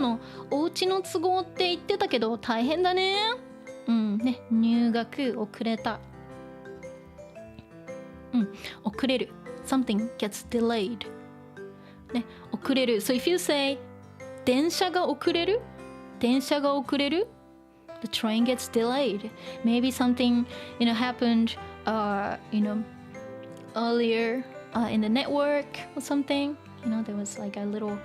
の。お家の都合って言ってたけど大変だね。入学遅れた。遅れる。Something gets delayed. 遅れる。So if you say 電車が遅れる The train gets delayed. Maybe something happened earlier in the network or something. There was like a little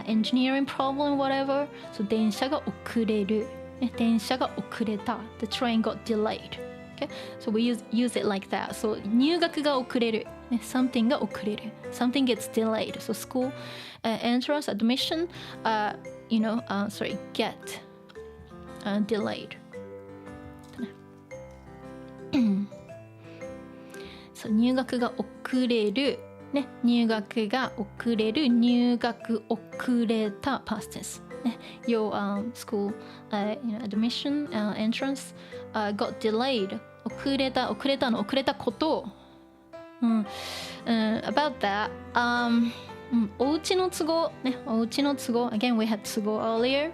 engineering problem, whatever. So 電車が遅れる。電車が遅れた。The train got delayed. Okay? So we use it like that. So 入学が遅れる。Something が遅れる。Something gets delayed. So school entrance, admission, get delayed. So 入学が遅れる。入学が遅れる。入学遅れた past tense. Your school admission entrance got delayed. 遅れたこと。About that, お家の都合。Again, we had 都合 earlier.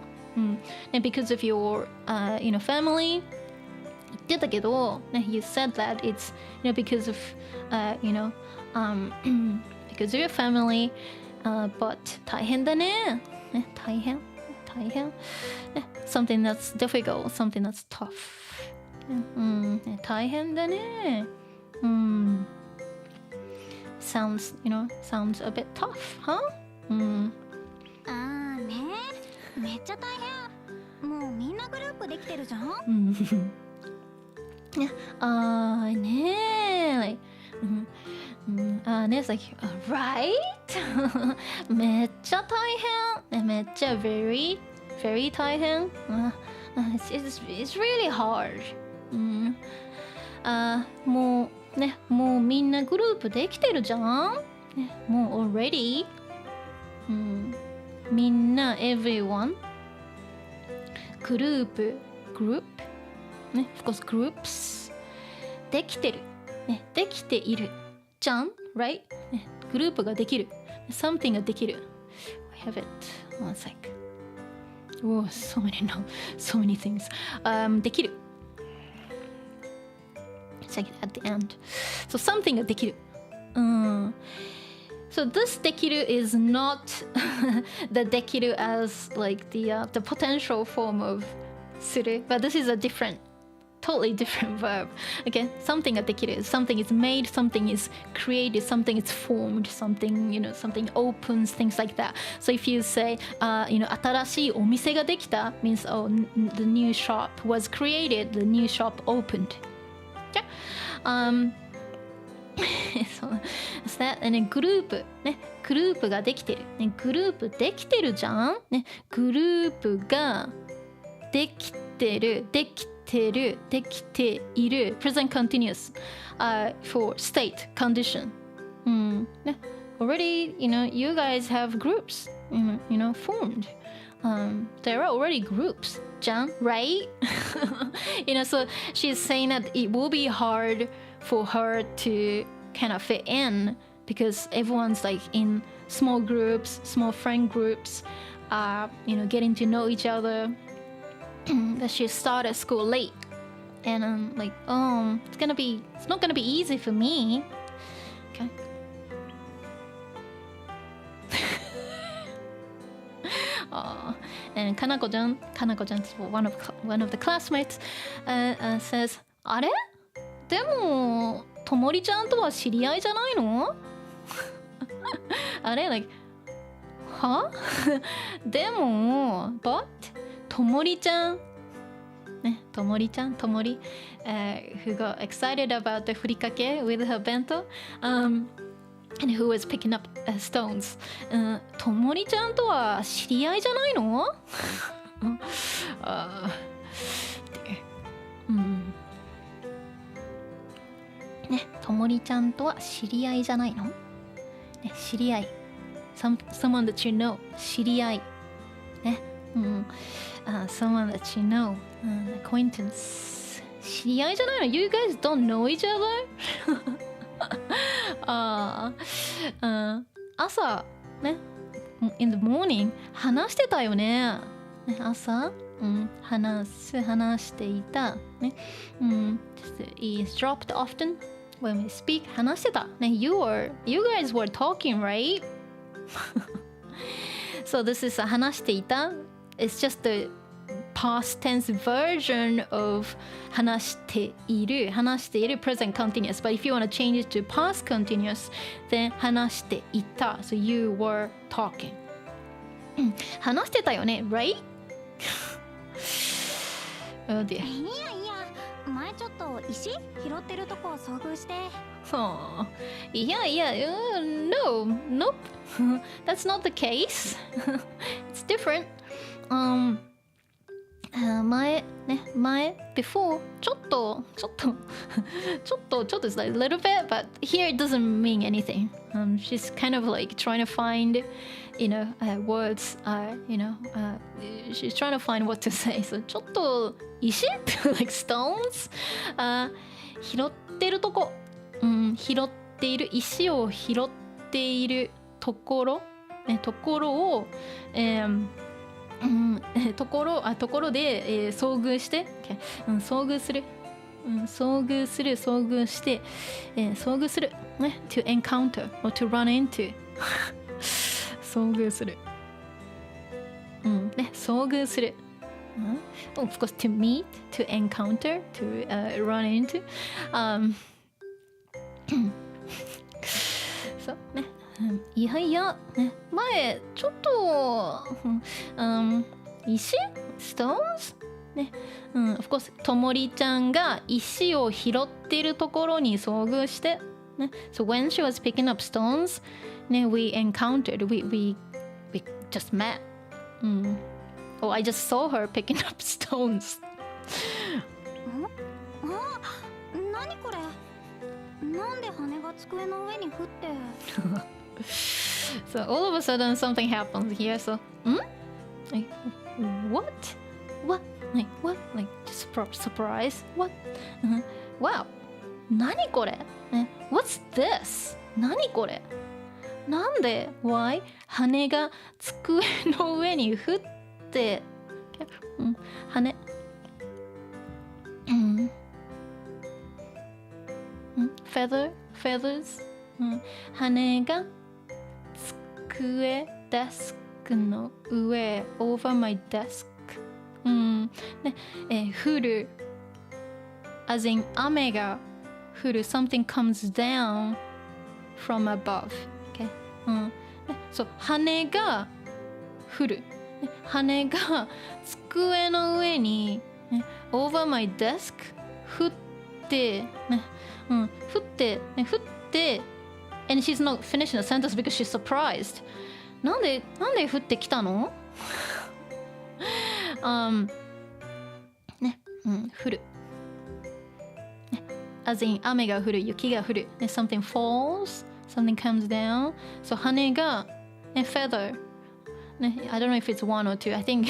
Because of your family. 言ってたけど、you said that it's because of because of your family, but 大変だね。大変。Something that's difficult, something that's tough. 大変だね。Sounds a bit tough, huh? めっちゃ大変。もうみんなグループできてるじゃん。It's like, right? めっちゃ大変。めっちゃ very, very 大変。It's really hard. もうみんなグループできてるじゃん。もう already. みんな everyone. グループ group. Of course groups. できてる。できている。じゃん right? グループができる。something ができる。I have it. One sec. Oh, so many things. できる。It's like at the end. So something ができる。So this できる is not the できる as like the potential form of する but this is a totally different verb. Okay, something ができる something is made, something is created, something is formed, something something opens, things like that. So if you say 新しいお店ができた means the new shop was created, the new shop opened. Okay? So that and then グループができてる、グループできてるじゃん、グループができてるできている present continuous for state condition. Already you guys have groups formed. There are already groups, じゃん right? So she's saying that it will be hard for her to kind of fit in because everyone's like in small groups, small friend groups, getting to know each other. That she started school late, and I'm like, it's not gonna be easy for me. Okay. and Kanako-chan, one of the classmates, says, あれでも、ともりちゃんとは知り合いじゃないのあれ like, はでも、but ともりちゃんね、ともりちゃん、ともり、who got excited about the furikake with her bento, and who was picking up stones. ともりちゃんとは知り合いじゃないのね、ともりちゃんとは知り合いじゃないの、ね、知り合い。someone that you know. 知り合い。ね。someone that you know. acquaintance. 知り合いじゃないの ?You guys don't know each other? 朝、ね。in the morning 話してたよね。朝、話していた。ね。is dropped often when we speak. 話してた。ね。You guys were talking, right? So this is 話していた。It's just the past tense version of 話している present continuous. But if you want to change it to past continuous, then 話していた. So you were talking. 話してたよね right? Oh dear. いや前ちょっと石拾ってるとこを遭遇して。Oh, nope. That's not the case. It's different. before ちょっと is like a little bit, but here it doesn't mean anything. She's kind of like trying to find, words, she's trying to find what to say. So ちょっと石like stones, 拾ってるとこ、拾っている石を拾っているところ、ところを、ところで、遭遇して、遭遇する、遭遇して、遭遇する、ね、to encounter or to run into 遭遇する、ね、遭遇する、of course to meet, to encounter, to run into, そうね。いや、ね、前ちょっと、石 stones ね、of course ともりちゃんが石を拾っているところに遭遇して、ね、so when she was picking up stones ね、we encountered, we just met, oh I just saw her picking up stones. 何これ、なんで羽が机の上に降って。So all of a sudden something happens here. So, like, what? Like, what? Like, just surprise? What? Wow. 何これ? What's this? 何これ? なんで Why? 羽が机の上に降って、羽、feathers? 羽がデスクの上 over my desk、ね、降る as in 雨が降る something comes down from above、okay? そう羽が降る、羽が机の上に、over my desk 降って、降って、and she's not finishing the sentence because she's surprised. なんで降ってきたの？ね、降る。ね、as in 雨が降る、雪が降る。ね、something falls, something comes down. So 羽が、ね、feather. ね、I don't know if it's one or two. I think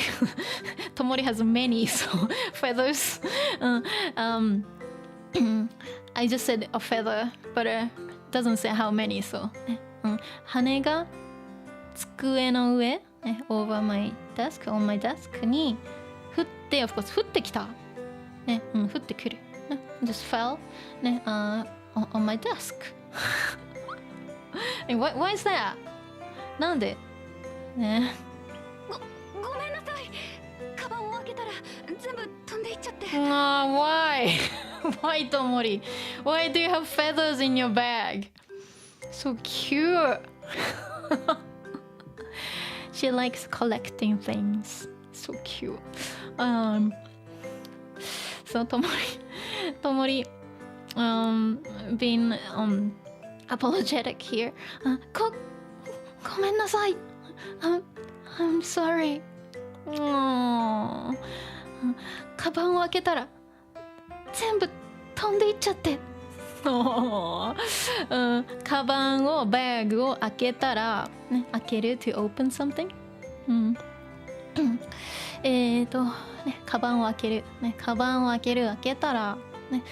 Tomori has many so feathers. I just said a feather, but doesn't say how many, so 羽が机の上、over my desk, on my desk に降って、of course 降ってきた、ね、降ってくる、just fell、ね、on my desk. Why is that? なんでね、ごめんなさい。カバンを開けたら全部飛んでいっちゃって。Why? Why, Tomori? Why do you have feathers in your bag? So cute. She likes collecting things. So cute. So Tomori being apologetic here. ごめんなさい。I'm sorry. カバンを開けたら全部飛んでいっちゃって。カバンをバッグを開けたら、ね、開ける to open something、カバンを開ける、ね、カバンを開けたら、ね、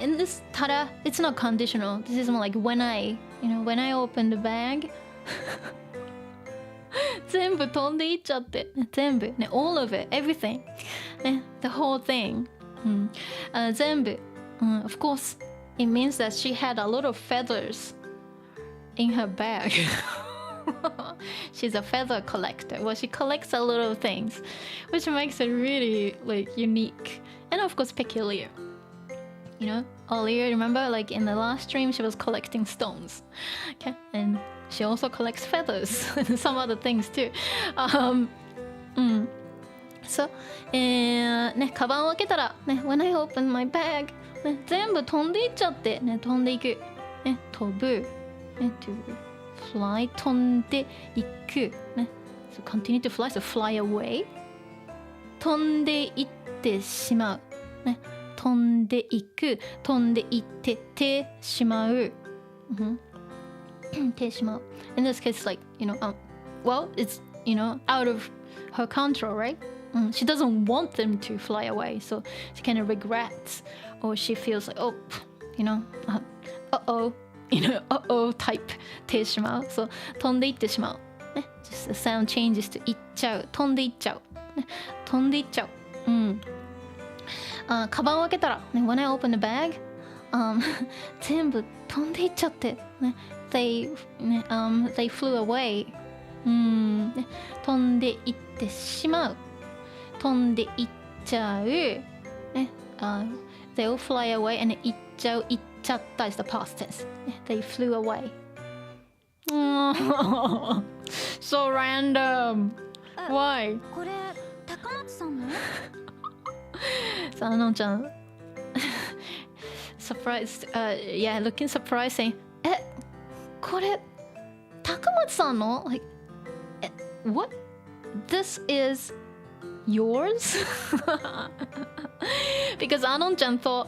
in this ただ it's not conditional. This is more like when I open the bag 全部飛んでいっちゃって、ね、全部、ね、all of it, everything、ね、the whole thing、全部、of course it means that she had a lot of feathers in her bag. She's a feather collector. Well, she collects a lot of things, which makes it really like unique and of course peculiar. You know, earlier, remember, like in the last stream, she was collecting stones. Okay, and she also collects feathers and some other things too. So, ね、カバンを開けたら、ね、when I open my bag、ね、全部飛んでいっちゃって、ね、飛んでいく、ね、飛ぶ、ね、to fly、飛んでいく、ね、so continue to fly, so fly away、飛んでいってしまう、ね、飛んでいく、飛んでいっててしまう、てしまう。In this case, like, well, it's, out of her control, right? She doesn't want them to fly away, so she kind of regrets, or she feels like, uh-oh type てしまう。そう飛んでいってしまう。ね、just the sound changes to いっちゃう。飛んでいっちゃう。ね、飛んでいっちゃう。カバンを開けたら、ね、when I open the bag、全部飛んでいっちゃって、ね、they flew away、ね、飛んでいってしまう。飛んでいっちゃう、ね、they'll fly away and いっちゃう、いっちゃった is the past tense、ね、they flew away、so random why これ高松さんのさあ、のんちゃんsurprised、yeah, looking surprising これ高松さんの like what this is yours? Because Anon-chan thought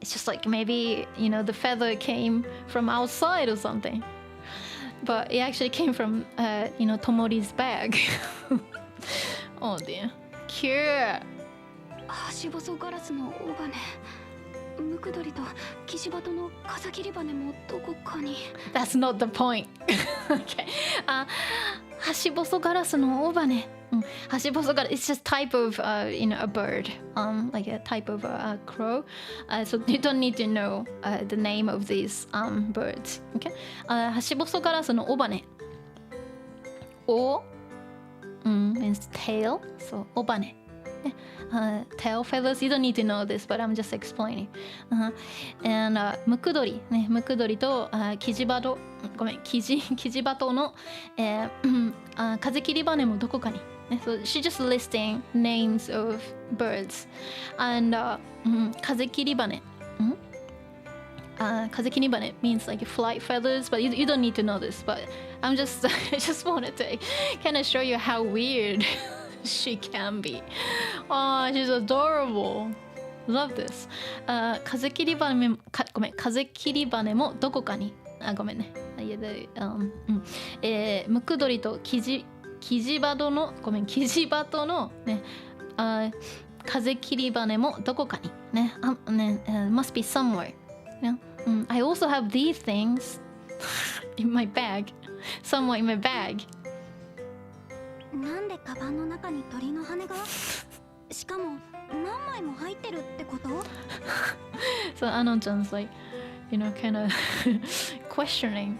it's just like maybe, the feather came from outside or something. But it actually came from, Tomori's bag. Oh dear. Cute. ハシボソガラスの尾羽、ムクドリとキジバトの風切り羽もどこかに。That's not the point. Okay. ハシボソガラスの尾羽。ハシボソガラス it's just type of, a bird, like a type of a crow. So you don't need to know the name of these birds. Okay. ハシボソガラスの尾羽。尾 means tail. So 尾羽。tail feathers, you don't need to know this, but I'm just explaining. And ムクドリね、ムクドリとキジバト、ごめん、キジバトの、風切り羽もどこかに。So she's just listing names of birds. And 風切り羽。風切り羽 means like flight feathers, but you don't need to know this. But I just wanted to kind of show you how weird she can be. Oh, she's adorable. Love this. 風切り羽も風切り羽もどこかに。ごめんね。ムクドリとキジバトのね、風切り羽もどこかにね、must be somewhere. I also have these things in my bag. Somewhere in my bag. なんでカバンの中に鳥の羽が？しかも何枚も入ってるってこと？ So Anon-chan's like, kind of questioning,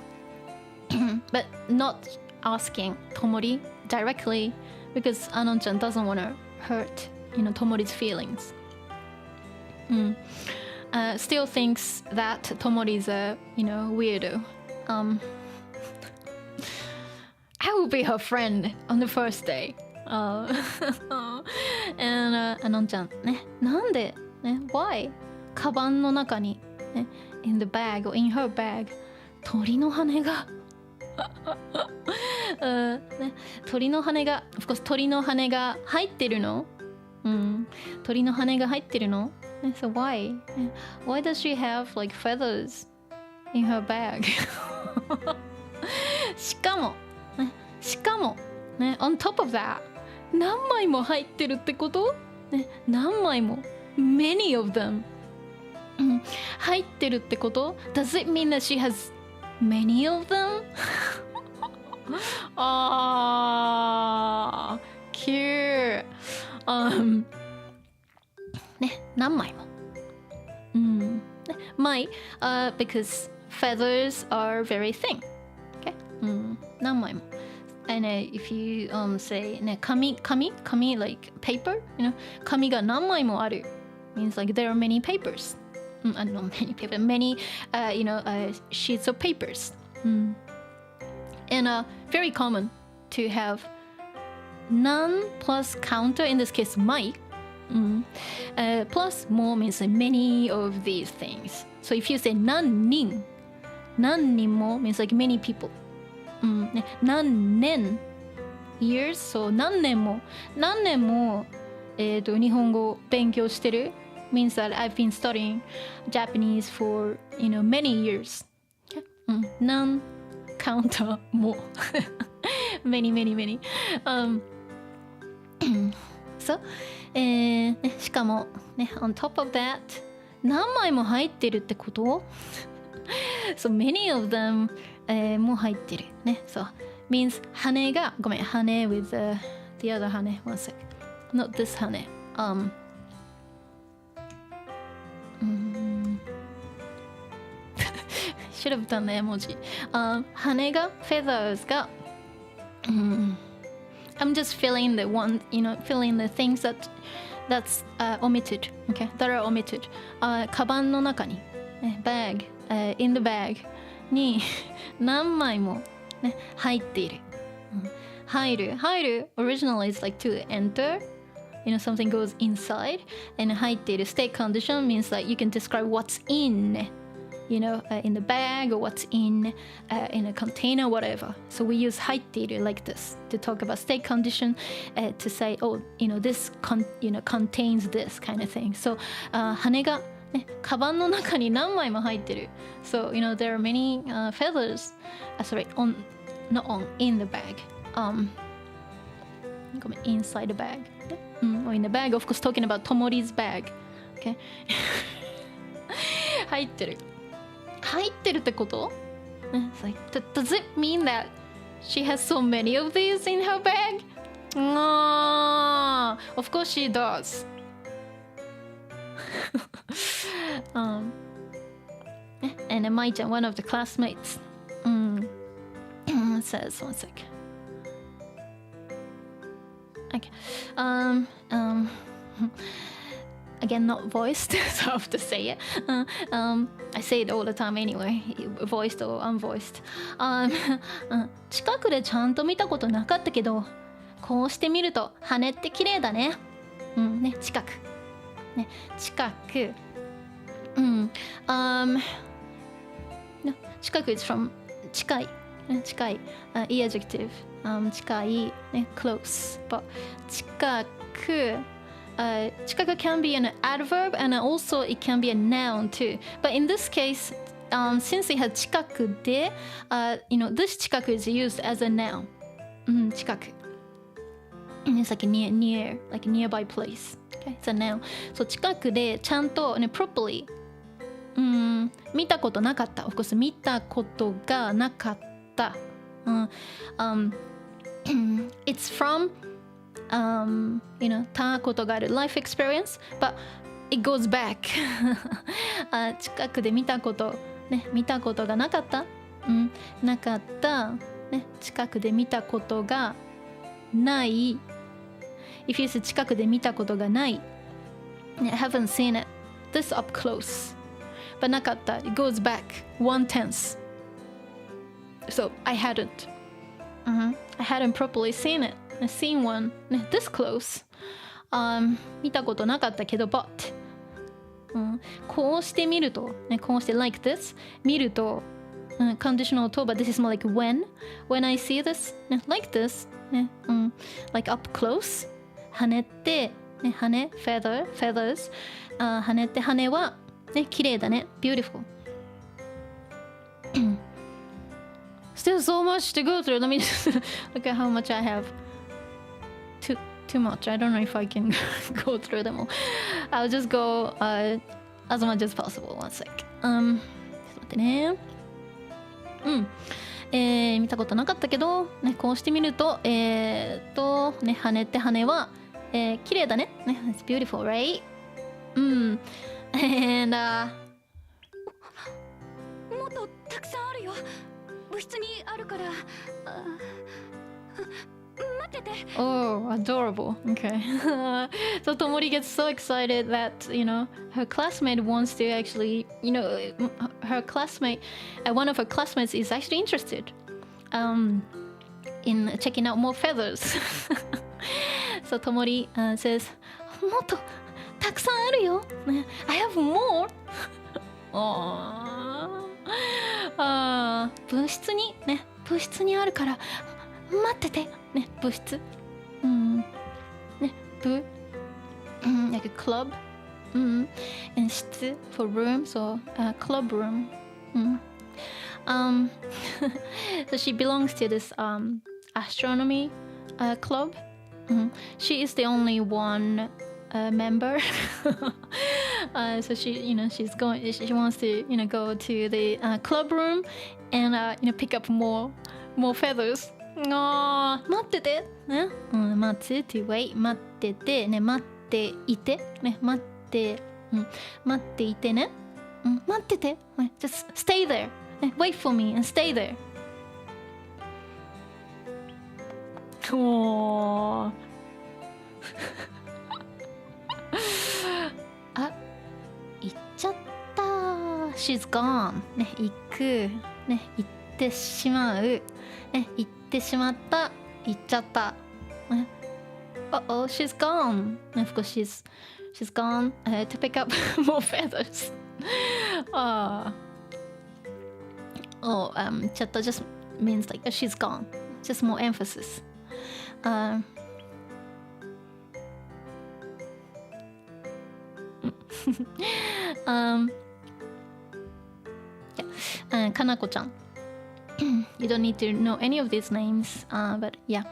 but not asking Tomori directly, because Anon-chan doesn't want to hurt, Tomori's feelings. Still thinks that Tomori's a, weirdo. I will be her friend on the first day. And Anon-chan ね、なんでね、why カバンの中にね、in the bag or in her bag 鳥の羽がね、鳥の羽が of course 鳥の羽が入ってるの、鳥の羽が入ってるの、ね、so why does she have like feathers in her bag しかもね on top of that 何枚も入ってるってこと、ね、何枚も many of them 入ってるってこと Does it mean that she has many of them? cute ね、何枚もね、枚、because feathers are very thin okay? 何枚もAnd if you say ね、紙 like paper, 紙が何枚もある means like there are many papers. Not many papers, many sheets of papers. And very common to have none plus counter, in this case 枚 plus more means like many of these things. So if you say 何人も means like many people. ね、何年 years so 何年も日本語を勉強してる means that I've been studying Japanese for many years 何 counter もmany so しかもね on top of that 何枚も入ってるってこと so many of themもう入ってるね。So means 羽がごめん羽 with the other 羽 one sec not this 羽should have done the emoji 羽が feathers がI'm just filling the one filling the things that's omitted okay that are omitted カバンの中に、ね、bag in the bagに何枚も、ね、入っている、入る originally is like to enter something goes inside and 入っている state condition means like you can describe what's in in the bag or what's in a container whatever so we use 入っている like this to talk about state condition to say oh this contains this kind of thing so 羽がね、カバンの中に何枚も入ってる。So, there are many feathers. Sorry, not on, in the bag. ごめん、inside the bag. Or in the bag, of course, talking about Tomori's bag. Okay? 入ってる。入ってるってこと？ It's like, does it mean that she has so many of these in her bag? Of course she does. And Mai-chan, one of the classmates, says, one sec. Okay. Again, not voiced, so I have to say it. I say it all the time anyway, voiced or unvoiced. 近くでちゃんと見たことなかったけど、こうして見ると羽って綺麗だね。ね、近く。ね、近く。近く is from 近い。近い。いい adjective. 近い。ね、close. But 近く。近く can be an adverb and also it can be a noun too. But in this case, since it has 近くで、this 近く is used as a noun. 近く。It's like a near, like a nearby place. Okay, it's a noun. So 近くでちゃんと、properly 見たことなかった。Of course 見たことがなかった。It's fromたことがある life experience, but it goes back. 近くで見たこと、ね、見たことがなかった。なかった。ね、近くで見たことがない。if you say 近くで見たことがない。I haven't seen it this up close. But なかった。It goes back one tense. So I hadn't. I hadn't properly seen it. Seen one this close. 見たことなかったけど、but、こうして見ると、こうして like this 見ると、conditional と、but this is more like when I see this、like this、like up close 羽って、羽 feathers、羽って羽は、綺麗だね beautiful Still so much to go through. Let me just look at how much I have. Too much. I don't know if I can go through them all. I'll just go as much as possible. One sec. ちょっと待ってね。見たことなかったけど、こうしてみると、羽って羽は、綺麗だね。It's beautiful, right? And もっとたくさんあるよ。部室にあるから。待ってて。Oh, adorable. Okay. So Tomori gets so excited that, her classmate wants to actually, her classmate, one of her classmates is actually interested in checking out more feathers. So Tomori says, もっとたくさんあるよ。I have more. 部室にあるから待ってて部室like a club and 室 for room so club room so she belongs to this astronomy club she is the only one member so she wants to go to the club room and pick up more feathers 待ってて待つ to wait 待ってて待っていて待っていてね待ってて just stay there wait for me and stay there 行っちゃった She's gone 行く行ってしまう行ってしまった行っちゃった Uh-oh, she's gone. Of course, she's gone to pick up more feathers. Chatta just means like she's gone. Just more emphasis. Kanako-chan. You don't need to know any of these names, but yeah.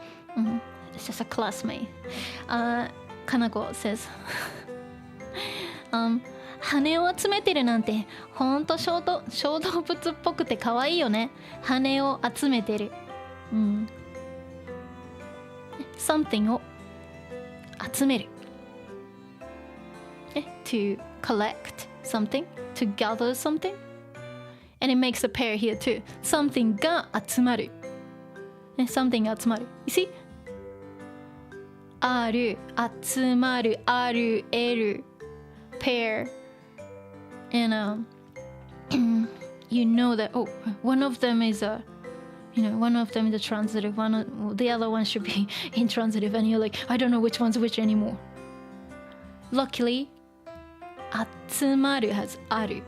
It's just a classmate. Kanako says, 羽を集めてるなんてほんと小動物っぽくて可愛いよね。羽を集めてる。something を集める。to collect something, to gather something. And it makes a pair here too. Something が集まる。something が集まる。You see? ある、集まる、ある、得る。pair. And you know that one of them is a transitive, the other one should be intransitive, and you're like, I don't know which one's which anymore. Luckily, 集まる has ある、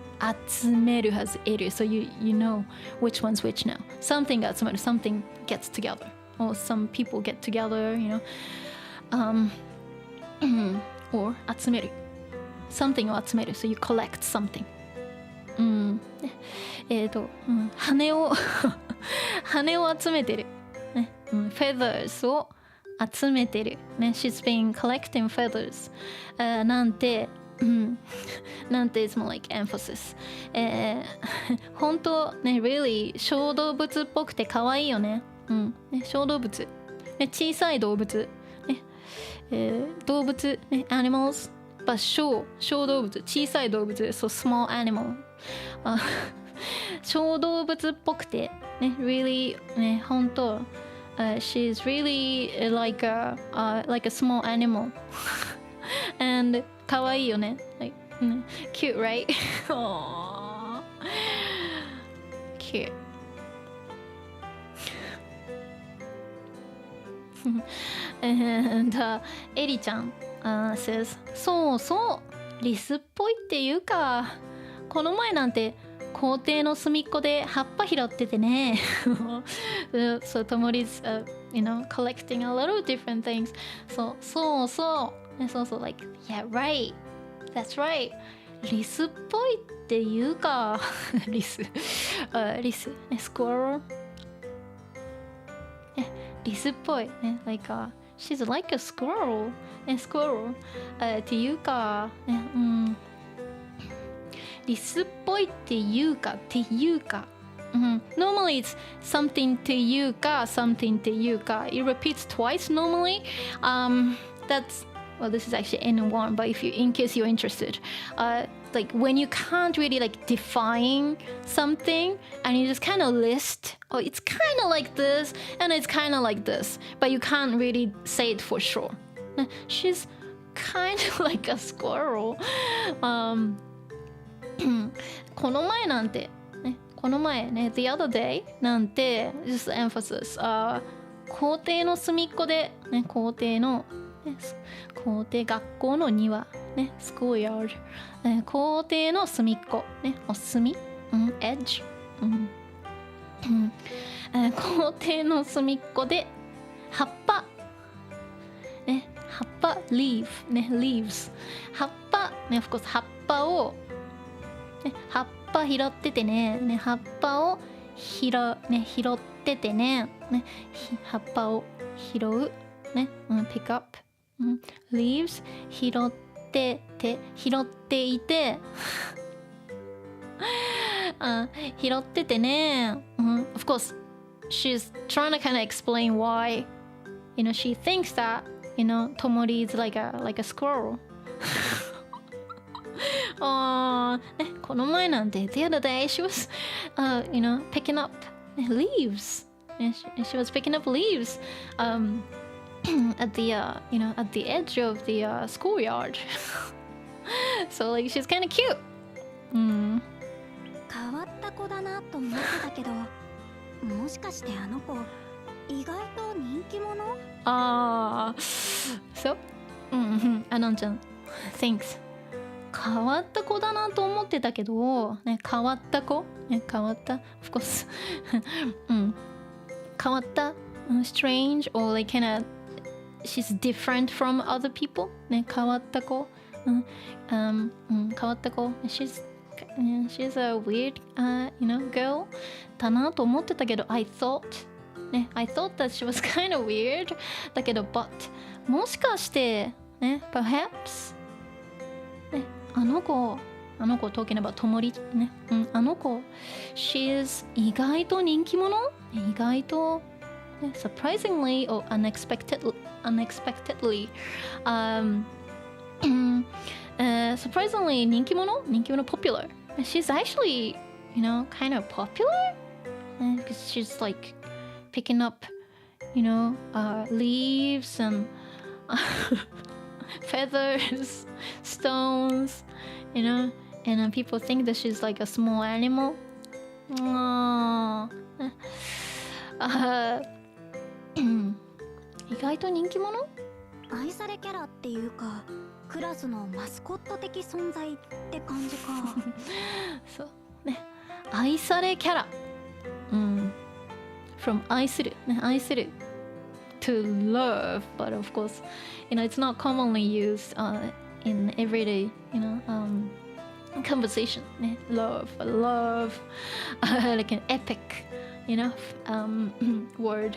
集める has 得る, so you know which one's which now. Something が集まる, something gets together, or some people get together, or 集める. Something を集める so you collect something. 羽を集めてる、feathers を集めてる、she's been collecting feathers、なんて、なんて is more like emphasis、本当ね really 小動物っぽくて可愛いよね、小動物、小さい動物、動物、animals but 小動物、小さい動物、so small animal、小動物っぽくてね really ね本当 she's really like a small animal. And 可愛いよね。Like, cute, right? Aww. Cute. And エリちゃん、says そうそうリスっぽいっていうかこの前なんて校庭の隅っこで葉っぱ拾っててねSo Tomori's collecting a lot of different thingsそう like yeah right that's right リスっぽいっていうかリスね squirrel リスっぽいね like she's like a squirrel ね squirrel っていうかねリスっぽいっていうかNormally it's something っていうか something っていうか It repeats twice normally That's well this is actually N1 but in case you're interested like when you can't really like define something and you just kind of list oh it's kind of like this and it's kind of like this but you can't really say it for sure she's kind of like a squirrel この前なんてねこの前ね the other day なんて just emphasis 校庭の隅っこでね校庭学校の庭ね schoolyard 校庭の隅っこねお隅edge 校庭の隅っこで葉っぱね葉っぱ leaf ね leaves 葉っぱね of course 葉っぱをね葉っぱ拾っててねね葉っぱを拾っててねね葉っぱを拾うねpick up leaves 拾っていて拾っててねof course she's trying to kind of explain why she thinks that Tomori is like a squirrel ねこの前なんて the other day she was picking up leaves she was picking up leaves at the at the edge of the schoolyard so like she's kind of cute 変わった子だなと思ってたけどもしかしてあの子意外と人気者so Anonちゃん thanks 変わった子だなと思ってたけどね変わった子ね変わった of course 変わった、strange or like kind of she's different from other people ね変わった子変わった子 she's a weird girl だなと思ってたけど I thought that she was kind of weird だけど but もしかしてね perhaps ねあの子 talking about Tomori ねあの子 she's 意外と人気者意外とsurprisingly or unexpectedly surprisingly 人気者 popular she's actually kind of popular because she's like picking up leaves and feathers stones and people think that she's like a small animal 意外と人気者愛されキャラっていうかクラスのマスコット的存在って感じかそうね愛されキャラfrom 愛するね愛する to love but of course it's not commonly used in everyday conversation ね love like an epic word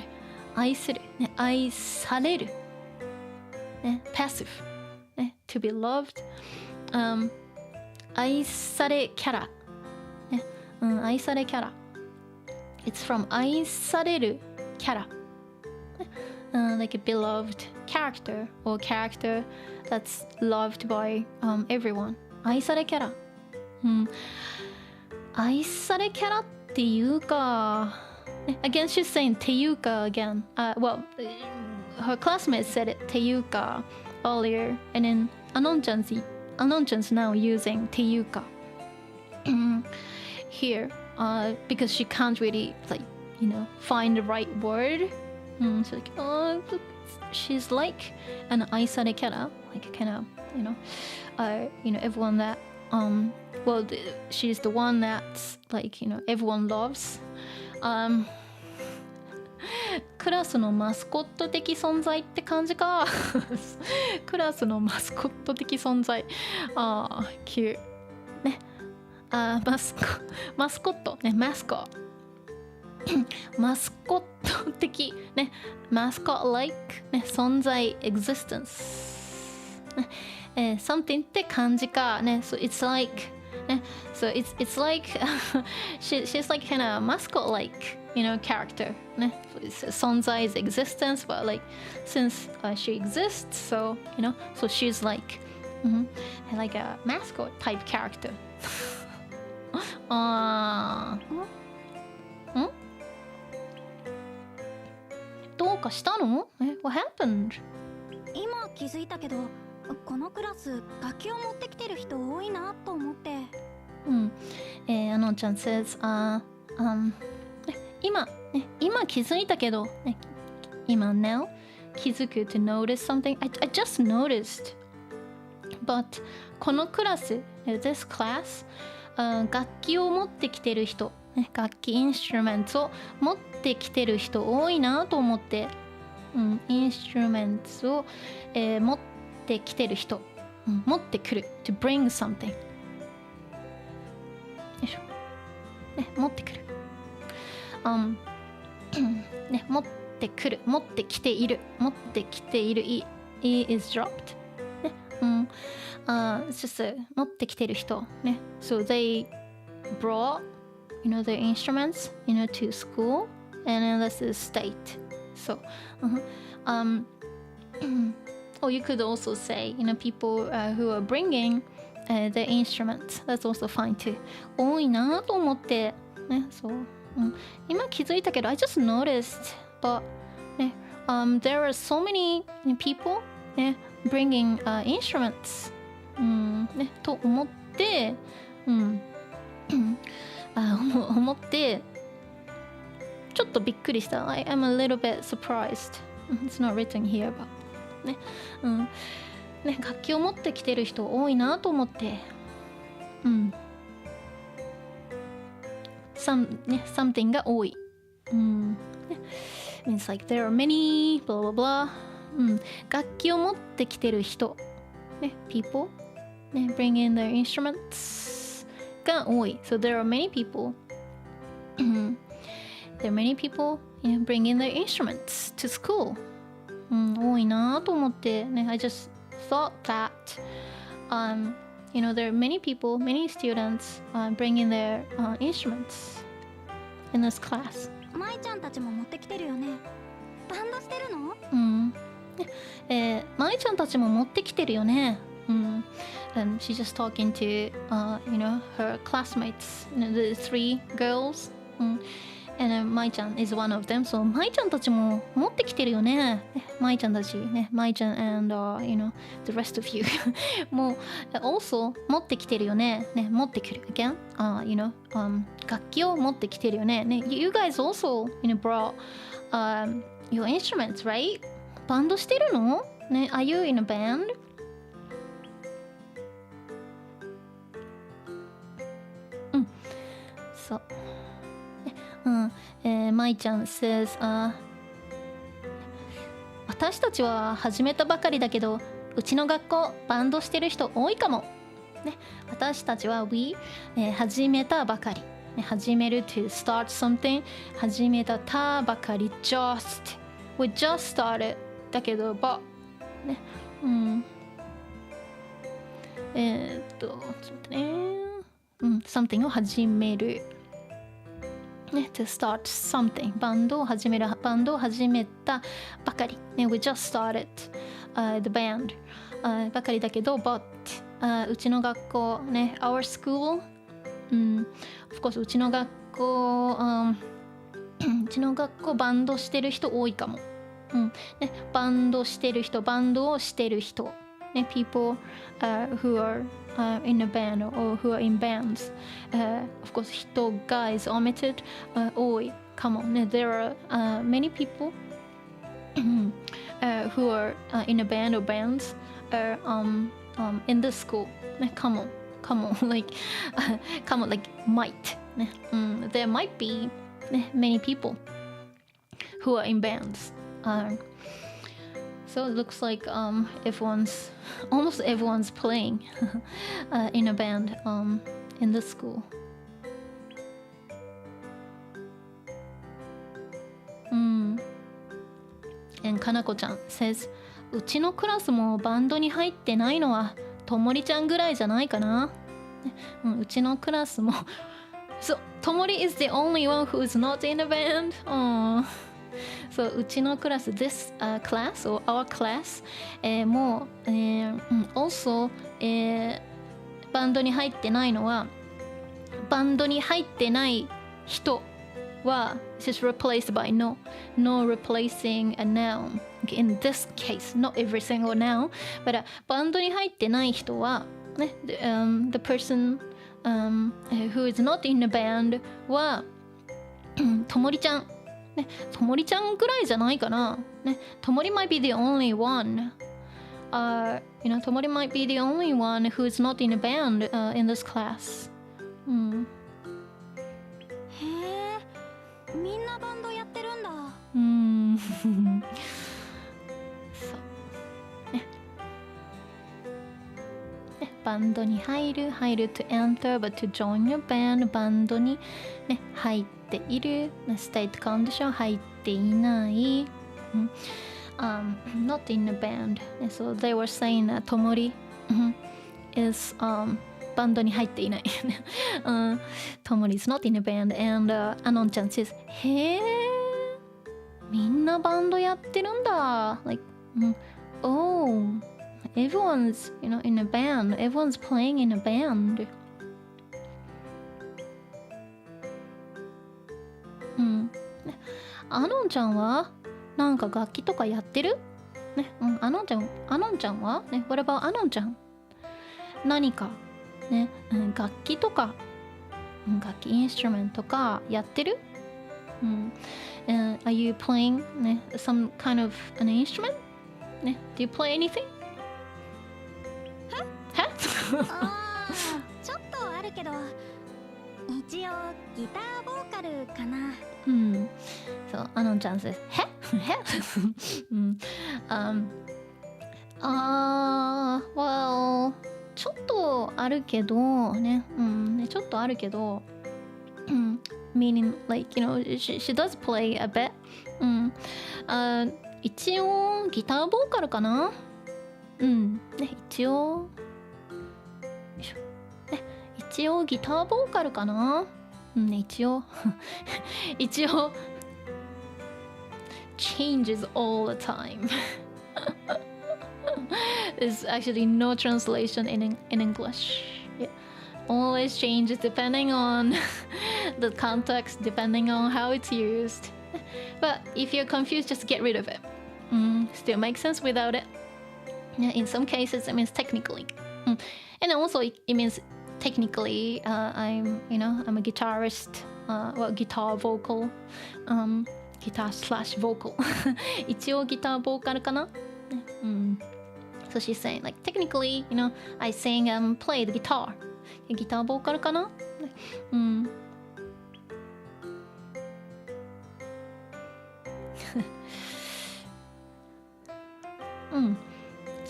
愛するね愛されるね passive ね to be loved 愛されキャラね愛されキャラ it's from 愛されるキャラlike a beloved character or character that's loved by everyone 愛されキャラ愛されキャラっていうか Again, she's saying Teyuka again. Well, her classmates said it Teyuka earlier, and then Anon-chan's now using Teyuka here because she can't really find the right word. So like, oh, she's like an aisare kara, like kind of everyone that she's the one that's like everyone loves. クラスのマスコット的存在って感じか。クラスのマスコット的存在。cute ね。マスコットね、マスコット的ね、マスコット like ね、存在 existence ね、something って感じかね。So it's like ね、so it's like she's like kind of mascot like character ね。存在 is existence, but like since she exists, so so she's like like a mascot type character. どうかしたの？What happened? 今気づいたけど、このクラス楽器を持ってきてる人多いなと思って。Anon-chan says, 今気づいたけど、今 now 気づく to notice something. I just noticed. But このクラス this class 楽器を持ってきてる人、楽器インストゥルメントを持ってきてる人多いなと思って、インストゥルメントを、持ってきてる人、持ってくる to bring something よいしょ、持ってくる、持ってくる、持ってきている、E is dropped it's just 持ってきてる人ね。So they brought their instruments to school, and then this is state. So or you could also say people who are bringing their instruments. That's also fine too. 多いなと思ってね。そう、今気づいたけど I just noticed, but ね、there are so many people ねbringing instruments ねと思って思ってちょっとびっくりした。I'm a little bit surprised. It's not written here, but ね、楽器を持ってきてる人多いなと思って、something が多い。Means like there are many blah blah blah. 楽器を持ってきてる人、ね、people ね、bring in their instruments が多い。So there are many people there are many people bring in their instruments to school 多いなと思ってね。I just thought that there are many people, many students bring in their instruments in this class. まいちゃんたちも持ってきてるよね。バンドしてるの？まいちゃんたちも持ってきてるよね。And she's just talking to her classmates, the three girls. And まいちゃん is one of them. So まいちゃんたちも持ってきてるよね。まいちゃんたちね、まいちゃん and the rest of you もalso 持ってきてるよね。ね、持ってくる again.楽器を持ってきてるよね。ね、you guys also brought your instruments, right? バンドしてるの？ね、are you in a band? そう。まいちゃん says、私たちは始めたばかりだけど、うちの学校バンドしてる人多いかも。ね、私たちは we、始めたばかり。ね、始める to start something 始めたばかり just we just started だけど but ね、ちょっと待ってね。something を始める。ね、to start something バンドを始めたばかり、ね、we just started、the band、ばかりだけど but、うちの学校ね our school、of course うちの学校、うちの学校バンドしてる人多いかも。ね、バンドしてる人、バンドをしてる人。ね、people who are in a band or who are in bands. Of course, 人が is omitted. 多いかも。ね、there are many people who are in a band or bands in the school. ね、かも。like, かも like might. ね、there might be ね many people who are in bands. So it looks like almost everyone's playing in a band in the school. And かなこちゃん says うちのクラスもバンドに入ってないのはともりちゃんぐらいじゃないかな。うちのクラスもSo Tomori is the only one who is not in a band. So うちのクラス this class or our class もう、also、バンドに入ってないのはバンドに入ってない人は just replaced by no replacing a noun. In this case, not every single noun, but バンドに入ってない人は、ね、the person、who is not in the band はともりちゃんね、ともりちゃんぐらいじゃないかな。ね、ともり might be the only one. To Mori might be the only one who is not in a band in this class. へえ、みんなバンドやってるんだ。そうね。バンドに入る to enter but to join a band バンドに、ね、入っている state condition 入っていない、not in a band so they were saying that Tomori is バンドに入っていないTomori is not in a band and Anon ちゃん says へえみんなバンドやってるんだ like oh everyone's in a band everyone's playing in a band アノンちゃんはなんか楽器とかやってるね、アノンちゃんはね What about アノンちゃん何かね、楽器とか楽器インストゥルメントとかやってるAre you playing ね some kind of an instrument ね Do you play anything ちょっとあるけど一応ギターボーカルかなそうアノンちゃんですwell ちょっとあるけどねちょっとあるけどmeaning like she does play a bit 一応ギターボーカルかなね一応ギターボーカルかな一応changes all the time There's actually no translation in English always changes depending on the context depending on how it's used but if you're confused just get rid of it still makes sense without it in some cases it means technically and also it means technically I'm a guitarist guitar vocal guitar / vocal 一応ギターボーカルかなSo she's saying like technically I sing and play the guitar ギターボーカルかな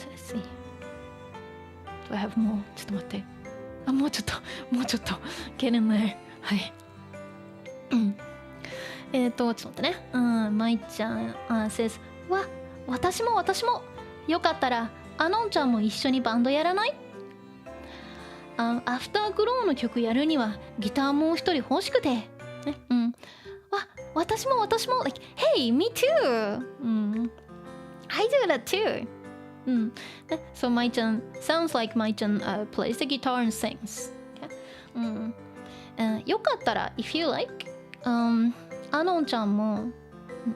Let's see Do I have more? ちょっと待ってもうちょっと Get in there はいちょっと待ってねまいちゃんsays 私もよかったらアノンちゃんも一緒にバンドやらないアフターグローの曲やるにはギターもう一人欲しくてね私も like hey me too I do that too So まいちゃん sounds like まいちゃんplays the guitar and sings よかったら if you like アノンちゃんも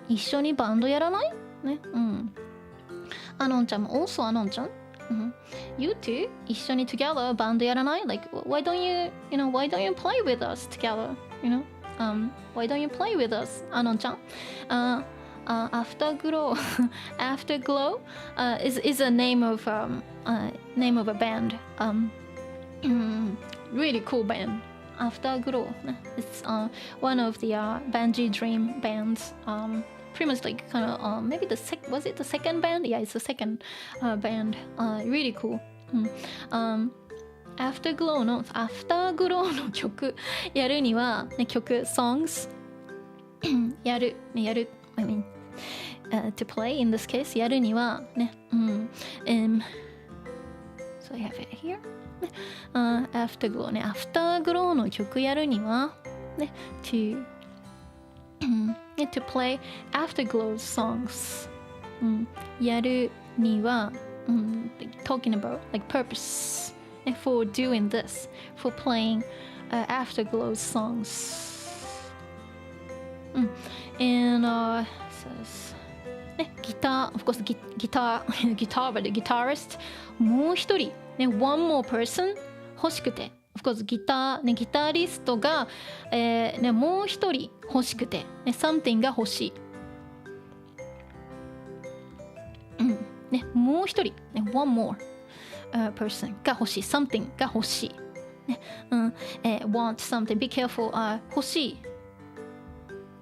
一緒にバンドやらないね。アノンちゃんも also アノンちゃん。You two 一緒に together バンドやらない Like why don't you play with us together? Why don't you play with us? アノンちゃん。Afterglow Afterglow is a name of a band. Really cool band. Afterglow. It's one of the BanG dream bands. Pretty much like kind of maybe was it the second band? Yeah, it's the second band. Really cool. Afterglow の曲やるには、ね、songs やる I mean to play in this case やるにはね、so I have it here Afterglow ね Afterglow の曲やるにはね to play Afterglow songs やるにはtalking about like purpose for doing this for playing Afterglow songs and says guitar of course guitar but the guitarist もう一人ね one more person 欲しくて of course ギタリストが、もう一人欲しくて、ね、something が欲しい、もう一人、ね、one more person が欲しい something が欲しい、ねwant something be careful 欲しい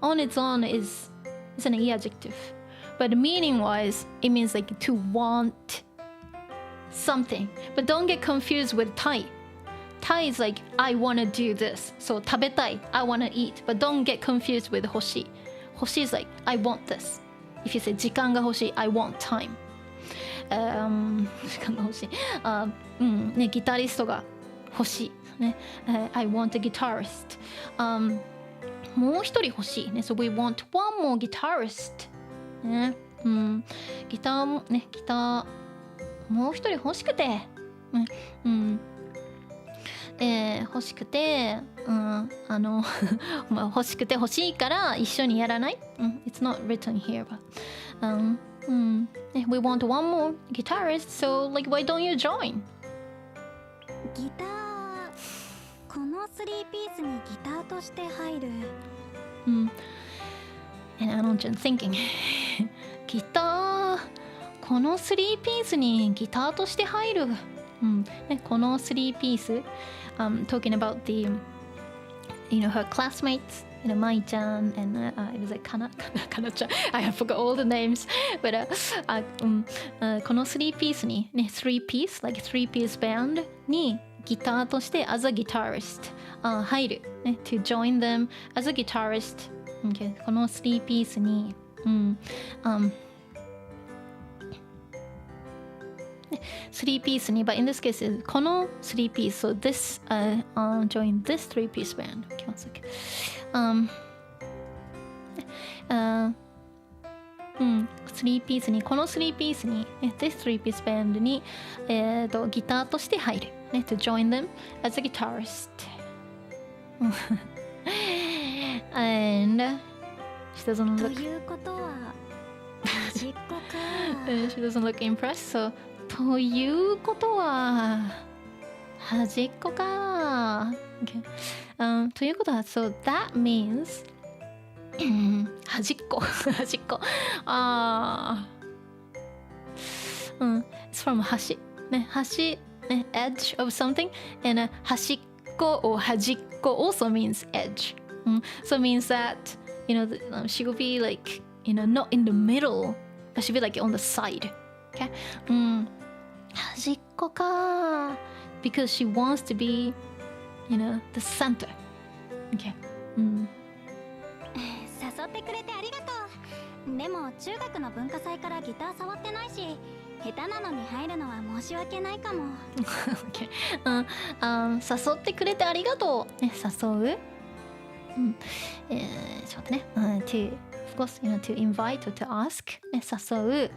on its own is an adjective but meaning wise it means like to want something but don't get confused with Thai is like I want to do this so 食べたい I want to eat but don't get confused with 欲しい is like I want this if you say 時間が欲しい I want time 時間が欲しいねギタリストが欲しいね、I want a guitarist、もう一人欲しいね so we want one more guitarist ね、ギターもう一人欲しくて、欲しくて、欲しくて欲しいから一緒にやらない、It's not written here but we want one more guitarist so like why don't you join? ギターこの3ピースにギターとして入るand Anonちゃん thinking ギターこの3ピースにギターとして入る、この3ピースtalking about the her classmates Mai-chan and it was like Kana-chan I forgot all the names but この3ピースにね3 piece like 3 piece band にギターとして as a guitarist 入る、ね、to join them as a guitarist、この3ピースに、3 ピースに but in this case この3 piece so this join this 3 piece band okay, one second. 3ピースにこの3ピースに this 3 piece band に、ギターとして入る、ね、to join them as a guitarist and she doesn't look ということは端っこかshe doesn't look impressed so ということは端っこか、okay. ということは so that means 端っこ端っこit's from 端ね端ね edge of something and 端っこ or 端っこ also means edge、so it means that she will be like not in the middle but she'll be like on the side okay 端っこか because she wants to be the center okay 誘ってくれてありがとうでも中学の文化祭からギター触ってないし下手なのに入るのは申し訳ないかもokay. 誘ってくれてありがとう、ね、誘う、ちょっと待ってね、to of course to invite or to ask ね、誘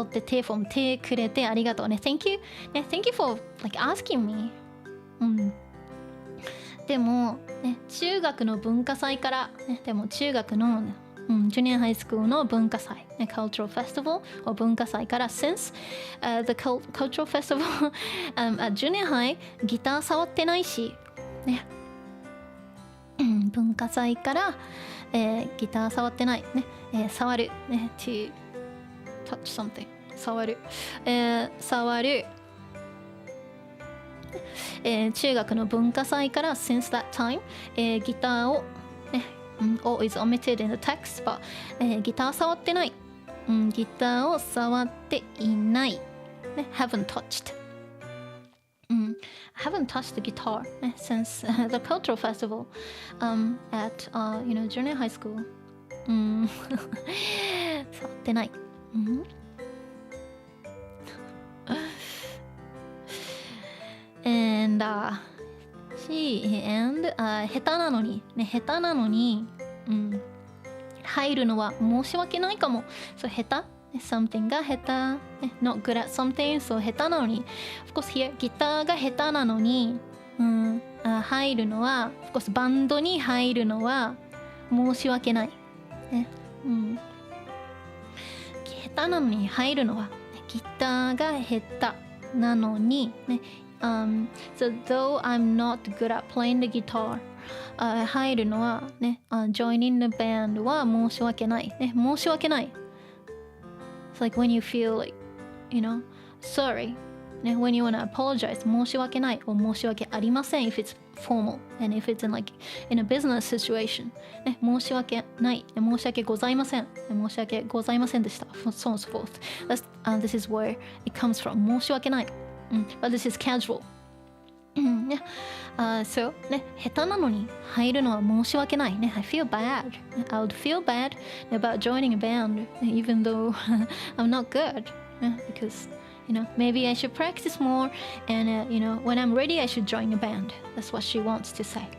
って手from 手くれてありがとうね thank you ね thank you for like asking me でも、ね、中学の文化祭から、ね、でも中学の、ジュニアハイスクールの文化祭、ね、cultural festival を文化祭から since、the cultural festival at junior high ギター触ってないし、ね、文化祭から、ギター触ってない、ね、触る、ね、to touch something 触る、触る、中学の文化祭から since that time、ギターを、ねor is omitted in the text but、ギター触ってない、ギターを触っていない、ね、haven't touched、haven't touched the guitar、ね、since、the cultural festival、at、junior high school、触ってない、and、下手なのに、ね、下手なのに、入るのは申し訳ないかも。そう、下手、something が下手、ね、not good at something、そう下手なのに、of course here ギターが下手なのに、入るのは、of course バンドに入るのは申し訳ない。ね、下手なのに入るのは、ギターが下手なのに、ね。So though I'm not good at playing the guitar、入るのはね、joining the band は申し訳ない。ね、申し訳ない。It's like when you feel like, sorry、ね、when you wanna apologize 申し訳ない。or 申し訳ありません if it's formal and if it's in a business situation、ね、申し訳ない。申し訳ございません。申し訳ございませんでした。so on so forth. This is where it comes from. 申し訳ない。but this is casual. So ね、下手なのに入るのは申し訳ない。ね、I feel bad. I would feel bad about joining a band, even though I'm not good. Because, maybe I should practice more, and, when I'm ready, I should join a band. That's what she wants to say.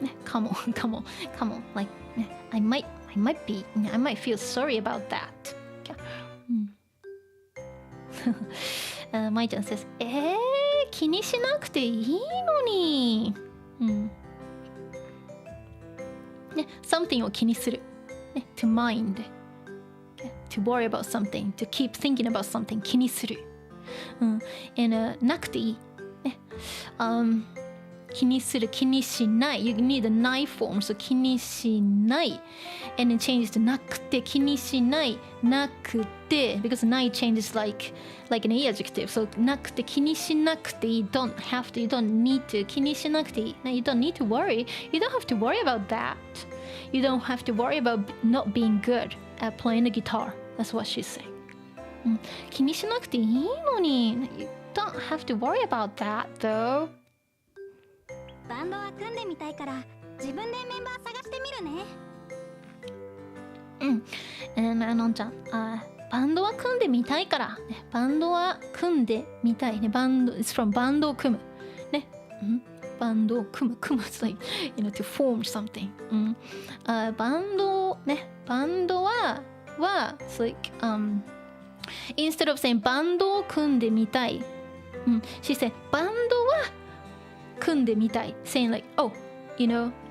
ね、come on. Like, I might feel sorry about that. まいちゃん says 気にしなくていいのに、ね、something を気にする、ね、to mind、to worry about something, to keep thinking about something 気にする、and、なくていい、ね、気にする気にしない you need aないform so 気にしない and it changes to なくて気にしないなくて because ない changes like an adjective so なくて気にしなくていい don't have to you don't need to 気にしなくていい you don't need to worry you don't have to worry about that you don't have to worry about not being good at playing the guitar that's what she's saying、気にしなくていいのに you don't have to worry about that thoughバンドは組んでみたいから自分でメンバー探してみるね。のんちゃん、バンドは組んでみたいから、ね、バンドは組んでみたいね。バンド is from バンドを組むね。バンドを組む it's like to form something、バンドねバンドは it's like instead of saying バンドを組んでみたい、she said バンドは組んでみたい saying like oh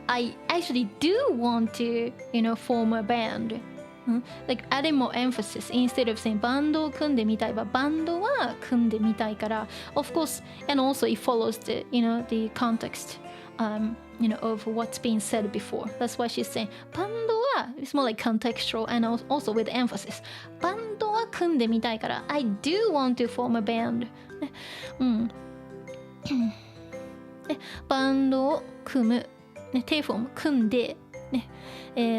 I actually do want to form a band、like adding more emphasis instead of saying バンドを組んでみたい but バンドは組んでみたいから of course and also it follows the the context of what's being said before that's why she's saying バンドは it's more like contextual and also with emphasis バンドは組んでみたいから I do want to form a band バンドを組む、ね、テイフォーム組んで、ね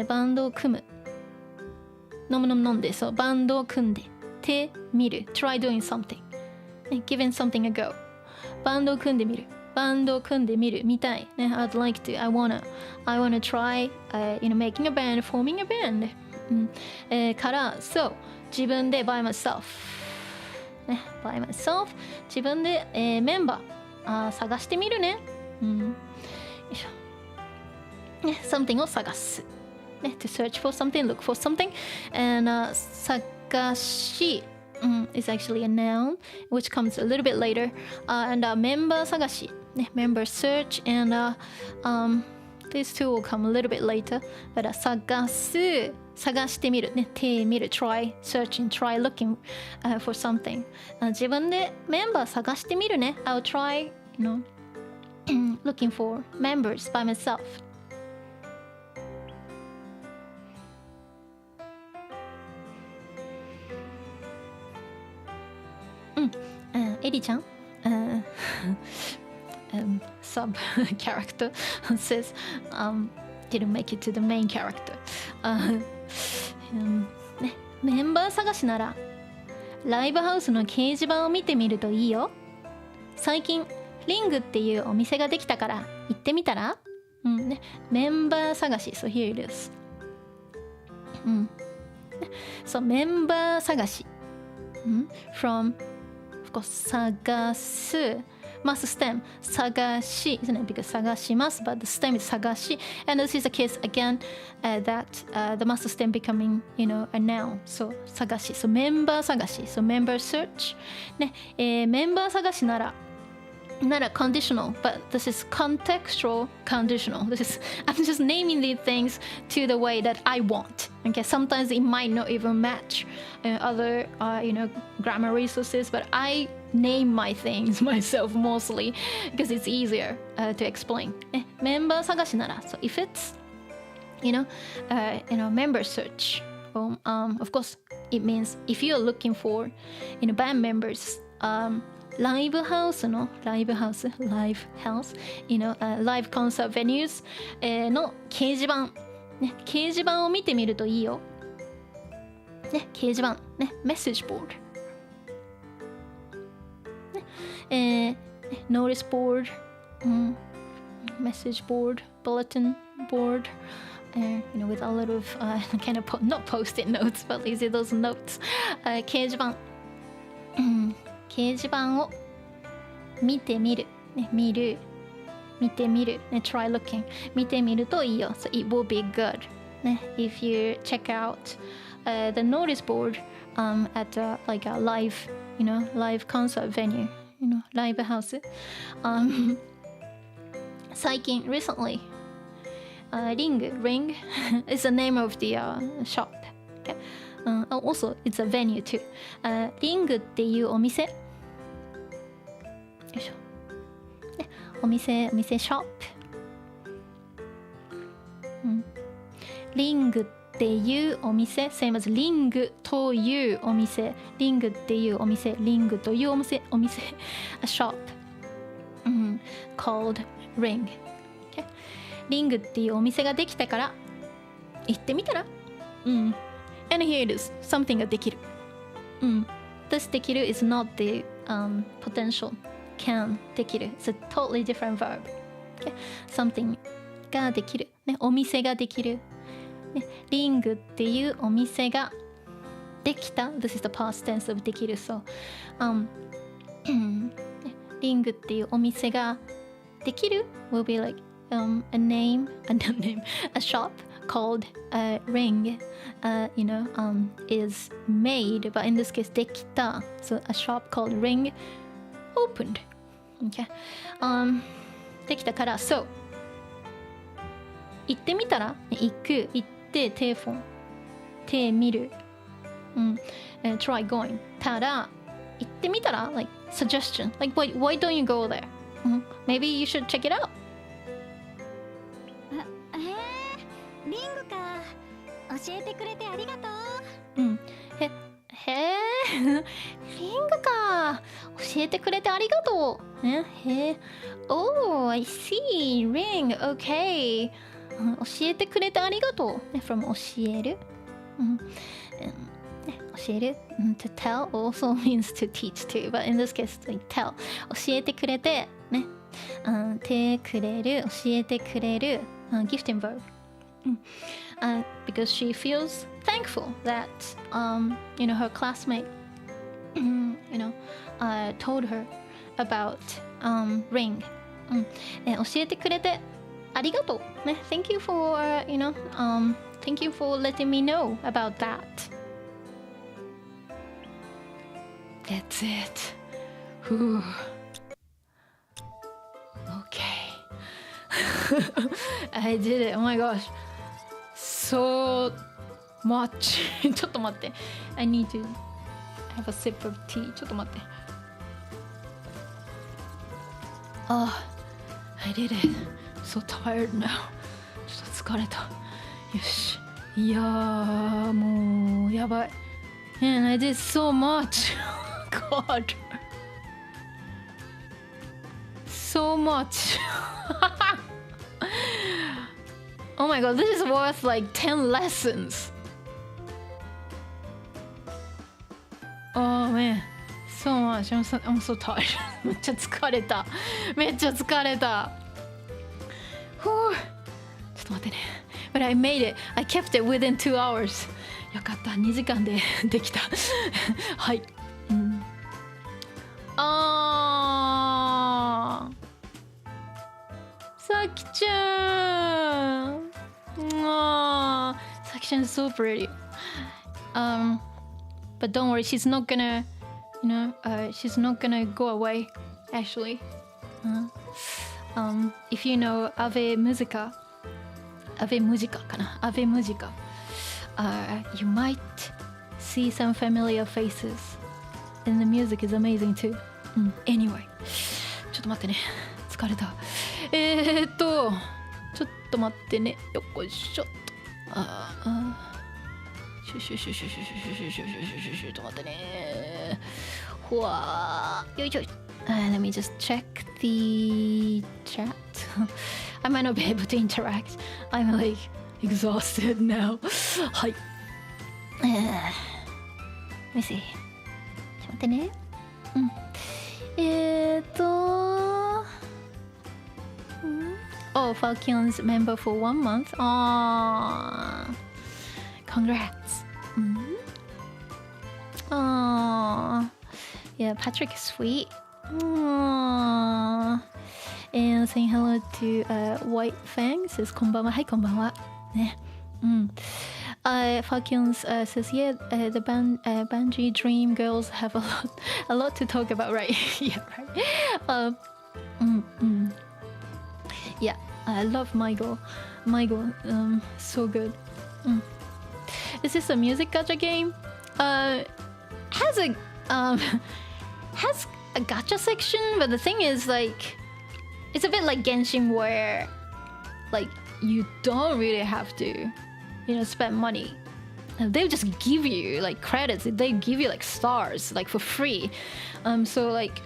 バンドを組む飲んでそうバンドを組んでてみる try doing something、giving something a go バンドを組んでみるみたい、ね、I'd like to I wanna try、making a band forming a band、から so 自分で by myself、by myself 自分で、メンバー探してみるね。よいしょ。ね、something を探す。ね、to search for something, look for something. And 探し、is actually a noun, which comes a little bit later. And メンバー探し。ね、member search and these two will come a little bit later. But 探す、探してみる、ね、手見る、try searching, try looking、for something. 自分でメンバー探してみるね。I'll try, looking for members by myself. エリちゃん、sub character says didn't make it to the main character. ね、メンバー探しならライブハウスの掲示板を見てみるといいよ。最近リングっていうお店ができたから行ってみたら、ね、メンバー探し。So here it is. So メンバー探し、from of course 探す must stem 探し isn't it, because 探します but the stem is 探し and this is a case again that the must stem becoming a noun. So 探し so メンバー探し so member search ね、メンバー探しならconditional, but this is contextual conditional. I'm just naming these things to the way that I want. Okay, sometimes it might not even match other grammar resources, but I name my things myself mostly because it's easier to explain. メンバー探しなら so if it's member search, of course it means if you're looking for band members, live house, live concert venues の掲示板、ね、掲示板を見てみるといいよ。ね、掲示板、ね、メッセージボード、ね、notice board、message board, bulletin board, with a lot of kind of not post-it notes, but these are those notes. 掲示板、掲示板を見てみる、ね、見てみる、ね、try looking 見てみるといいよ。So it will be good、ね、if you check out the notice board at like a live concert venue, live house. 最近 recently ring is the name of the shop. Okay? Also it's a venue too. リングっていうお店、よいしょ、ね、お店ショップ、リングっていうお店 same as リングというお店、リングっていうお店、リングというお店a shop、called ring、okay? リングっていうお店ができたから行ってみたら、and here it is, something ができる、this できる is not the potential can できる it's a totally different verb、okay? something ができる、ね、お店ができる、ね、リングっていうお店ができた this is the past tense of できる so、リングっていうお店ができる will be like a shop called ring is made, but in this case できた so a shop called ring opened, okay? できたから so 行ってみたら行って手見る、try going たら行ってみたら like suggestion like why don't you go there、maybe you should check it out。リングか、教えてくれてありがとう。リングか、教えてくれてありがとう。Oh, I see, ring, okay、教えてくれてありがとう。from 教える、教える、to tell also means to teach too, but in this case, like tell 教えてくれて、ね、てくれる、教えてくれる、gifting verb、because she feels thankful that her classmate told her about ring、教えてくれてありがとう、ね、thank you for thank you for letting me know about that. That's it. I did it. Oh my gosh. So much. ちょっと待って。I need to have a sip of tea. ちょっと待って。Oh, I did it. So tired now. ちょっと疲れた。よし。いやー、もうやばい。And I did so much. God. So much. Oh my god, this is worth like 10 lessons. Oh man, so much. I'm so tired. めっちゃ疲れた。めっちゃ疲れた。ちょっと待ってね。But I made it. I kept it within 2 hours. よかった。2時間でできた。はい。さきちゃん。さきちゃん is so pretty. But don't worry, she's not gonna, she's not gonna go away. Actually, if you know Ave Musica, you might see some familiar faces, and the music is amazing too. Anyway, ちょっと待ってね。疲れた。ちょっと待ってね。よっこいしょっと。ちょっと待ってね。ほわー。よいしょ。Let me just check the chat. I might not be able to interact. I'm like exhausted now. はい。Let me see. ちょっと待ってね。Oh, Falcon's member for 1 month. Aww. Congrats. Aww. Yeah, Patrick is sweet. Aww. And saying hello to White Fang says こんばんは。はい、こんばんは。ね。Falcons says, yeah, the BanG Dream girls have a lot to talk about, right? Yeah, right. Yeah, I love MyGo. So good. Is this a music gacha game? Has a gacha section, but the thing is, like, it's a bit like Genshin, where, like, you don't really have to, spend money. They'll just give you like credits. They give you like stars, like for free. So like,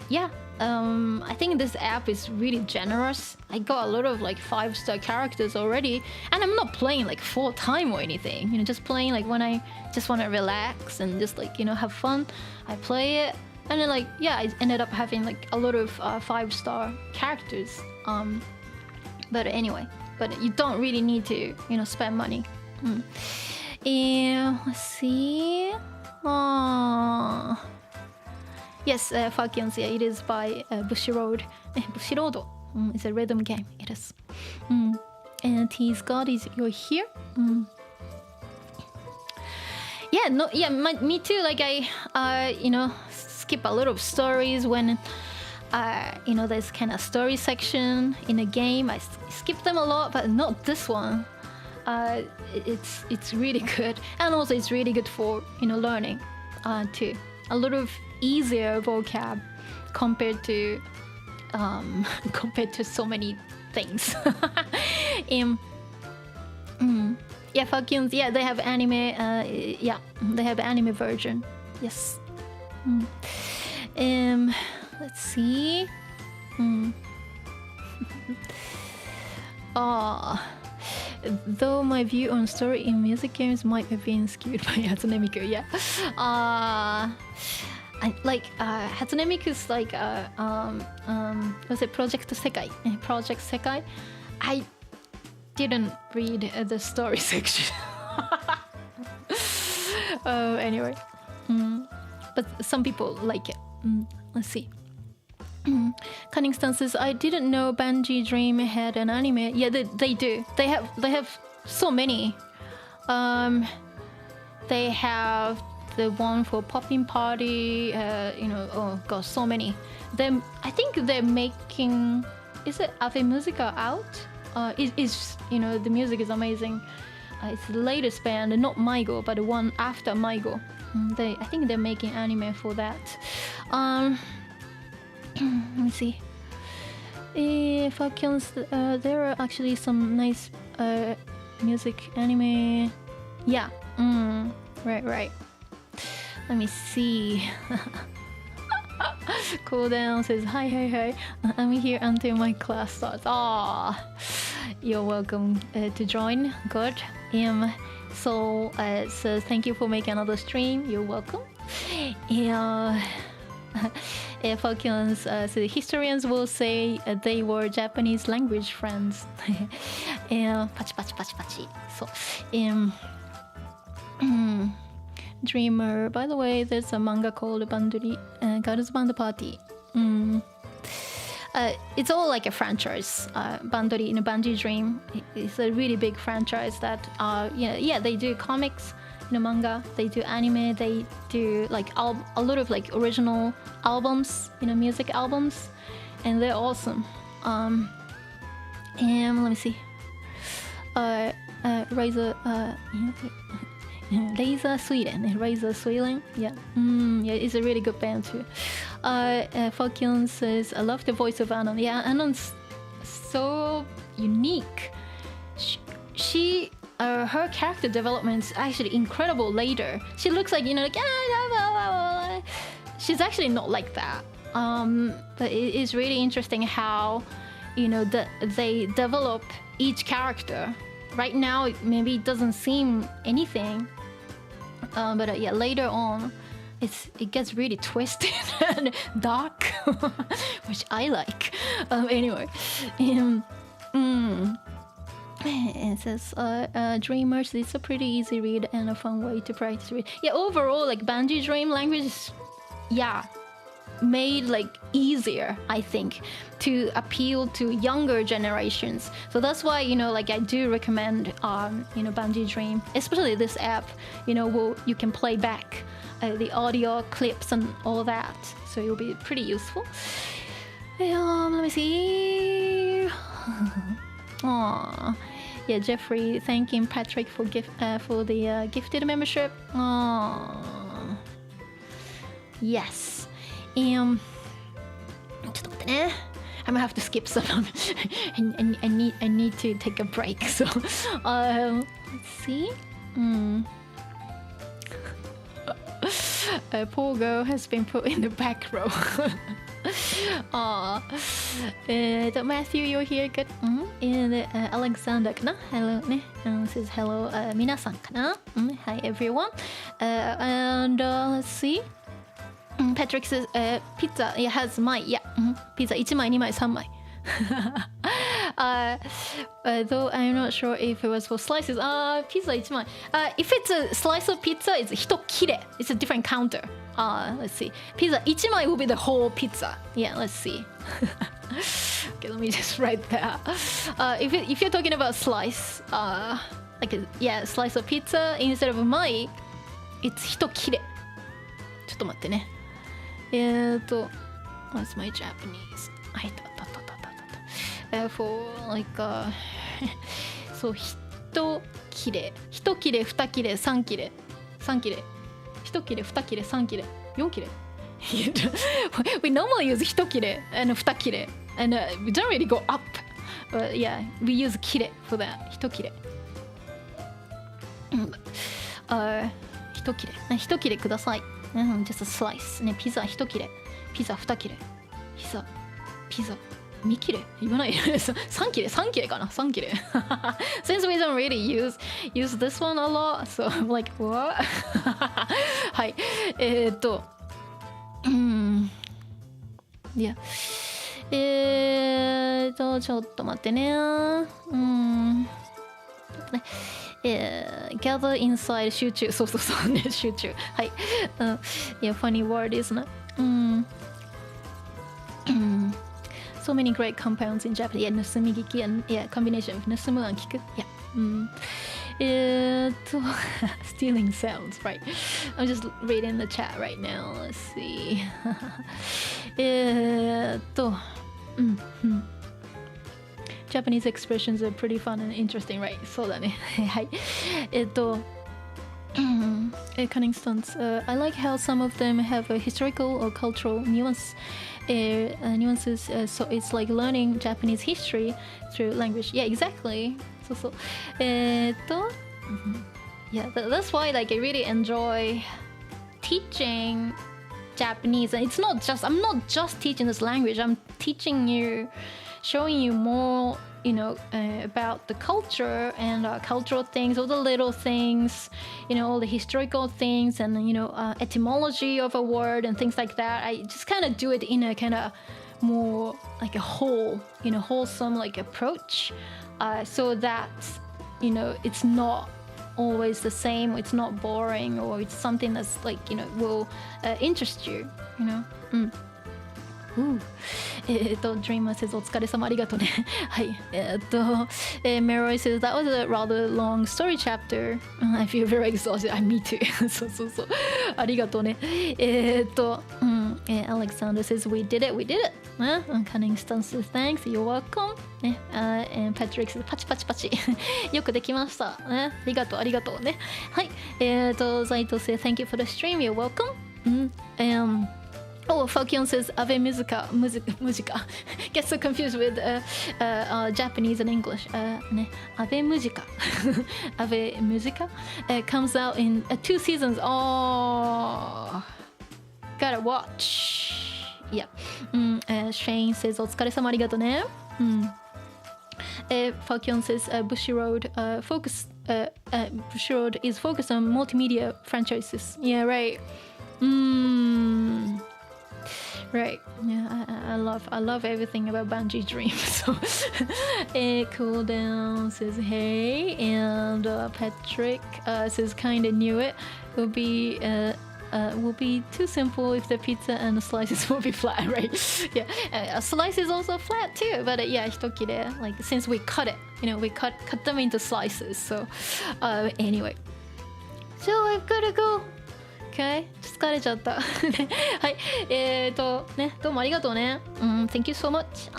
yeah. I think this app is really generous. I got a lot of like 5-star characters already, and I'm not playing like full time or anything. Just playing like when I just want to relax and just like have fun. I play it, and then like I ended up having like a lot of 5-star characters. But anyway, you don't really need to spend money. And let's see. Yes, Falcons, yeah, it is by Bushiroad. Bushiroad. It's a rhythm game. It is. And T's God is you're here. Yeah, no, yeah, me too. Like I, skip a lot of stories when, there's kind of story section in a game. I skip them a lot, but not this one. It's really good, and also it's really good for learning, too. A lot of easier vocab compared to so many things. Yeah, Falcons. Yeah, they have anime. Yeah, they have anime version. Yes. Let's see. Though my view on story in music games might have been skewed by Hatsune Miku. Yeah. Hatsune Miku's like was it Project Sekai? Project Sekai. I didn't read the story section. Anyway, but some people like it. Let's see. Cunning Stances. I didn't know BanG Dream had an anime. Yeah, they do. They have so many. They have the one for Popping Party. Oh gosh, so many. I think they're making is it Ave Musica out? Is you know, the music is amazing. It's the latest band, not MyGo, but the one after MyGo. I think they're making anime for that. Let me see. Falcons, there are actually some nice music anime. Yeah. Right. Let me see. Cool down says hi. I'm here until my class starts. You're welcome to join. Good. So says thank you for making another stream. You're welcome. Falcons, so the historians will say they were Japanese language friends. Pachi. So, Dreamer. By the way, there's a manga called Bandori, Girls Band Party. It's all like a franchise. Bandori in a BanG Dream. It's a really big franchise that they do comics, manga, they do anime, they do like a lot of like original albums, music albums, and they're awesome. And let me see. Razor Sweden. Yeah, it's a really good band too. Falcon says, I love the voice of Anon. Yeah, Anon's so unique. She her character development is actually incredible later. She looks like, she's actually not like that. But it is really interesting how, they develop each character. Right now, maybe it doesn't seem anything. But later on, it gets really twisted and dark, which I like. Anyway, it says Dreamers. It's a pretty easy read and a fun way to practice read. Yeah, overall, like BanG Dream language is, made like easier, I think, to appeal to younger generations. So that's why I do recommend BanG Dream, especially this app. You can play back the audio clips and all that, so it'll be pretty useful. Let me see. Aww. Yeah, Jeffrey thanking Patrick for the gifted membership. Aww. Yes. ちょっと待ってね。I'm gonna have to skip some. I need to take a break. So, let's see. Poor girl has been put in the back row. Matthew, you're here. Good. And Alexander かな Hello ね。Says hello. 皆さんかな Hi everyone. And let's see. Patrick says, pizza has 枚 yeah, pizza 1枚2枚3枚 though I'm not sure if it was for slices. Pizza 1枚 if it's a slice of pizza, it's 1切れ it's a different counter. Let's see, pizza 1枚 will be the whole pizza. Yeah, let's see. Okay, let me just write that. If you're talking about slice, like slice of pizza, instead of 枚 it's 1切れ ちょっと待ってね。what's my Japanese? For like so 1切れ2切れ3切れ1切れ2切れ3切れ4切れwe normally use 1切れ and 2切れ and we don't really go up, but yeah, we use 切れ for that. 1切れ1切れください。just a slice ね、ピザ1切れ、ピザ2切れ、ピザ2切れ言わない3切れかな3切れsince we don't really use this one a lot, so I'm like what はいいやちょっと待ってねgather inside 集中そうね集中はい、funny word is not so many great compounds in Japanese. Yeah, 盗み聞き and combination of 盗む and 聞く stealing sounds, right? I'm just reading the chat right now. Let's see. Japanese expressions are pretty fun and interesting, right? そうだね。はい。Cunnington's, I like how some of them have a historical or cultural nuances, so it's like learning Japanese history through language. Yeah, exactly. そうそう。Yeah, that's why like I really enjoy teaching Japanese. And it's not just, I'm not just teaching this language, I'm teaching you, showing you more, you know, about the culture and cultural things, all the little things, you know, all the historical things and, you know, etymology of a word and things like that. I just kind of do it in a kind of more like a whole, you know, wholesome like approach, so that, you know, it's not always the same, it's not boring, or it's something that's like, you know, will interest you, you know. Dreamer says お疲れ様ありがとうね。はい。Meroy says that was a rather long story chapter. I feel very exhausted. Me too. そうそうそう。ありがとうね。Alexander says we did it. Cunningston says thanks. You're welcome. And Patrick says パチパチパチ。よくできました。ありがとうね。はい。Zaito says thank you for the stream. You're welcome. Oh, Falcon says Ave Musica. Gets so confused with Japanese and English. Ave Musica. Ave Musica comes out in 2 seasons. Oh, gotta watch. Yeah. Shane says お疲れ様ありがとうね。Falcon says Bushiroad Bushiroad is focused on multimedia franchises. Yeah, right. Right. Yeah, I love everything about BanG Dream. So, Cool Down says hey, and Patrick says kinda knew it. Will be too simple if the pizza and the slices will be flat, right? Yeah, a slice is also flat too, but yeah, hitokire, like since we cut it, you know, we cut them into slices. So, anyway, so I've gotta go. Okay, 疲れちゃった。はい、ね、どうもありがとうね。Thank you so much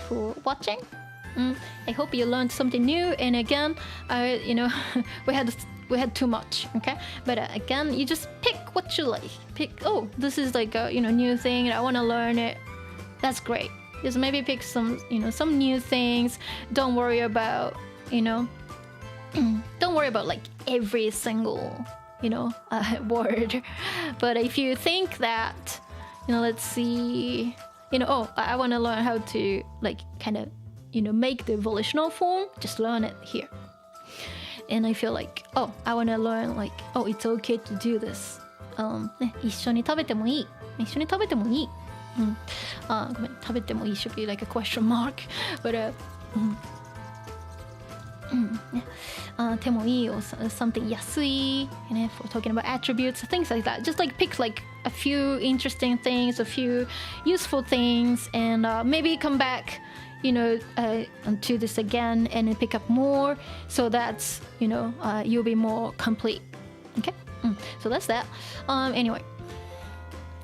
for watching. I hope you learned something new. And again, you know, we had too much. Okay, but again, you just pick what you like. Oh, this is like a, you know, new thing. I want to learn it. That's great. Just maybe pick some, you know, some new things. Don't worry about, you know, don't worry about like every single, you know, word. But if you think that, you know, let's see, you know, oh, I want to learn how to like kind of, you know, make the volitional form, just learn it here. And I feel like, oh, I want to learn like, oh, it's okay to do this. 一緒に食べてもいい。ごめん、食べてもいい should be like a question mark. But 手もいい or something 安い for talking about attributes, things like that. Just like pick like a few interesting things, a few useful things, and maybe come back, you know, to this again and then pick up more, so that's, you know, you'll be more complete. Okay? So that's that. Anyway.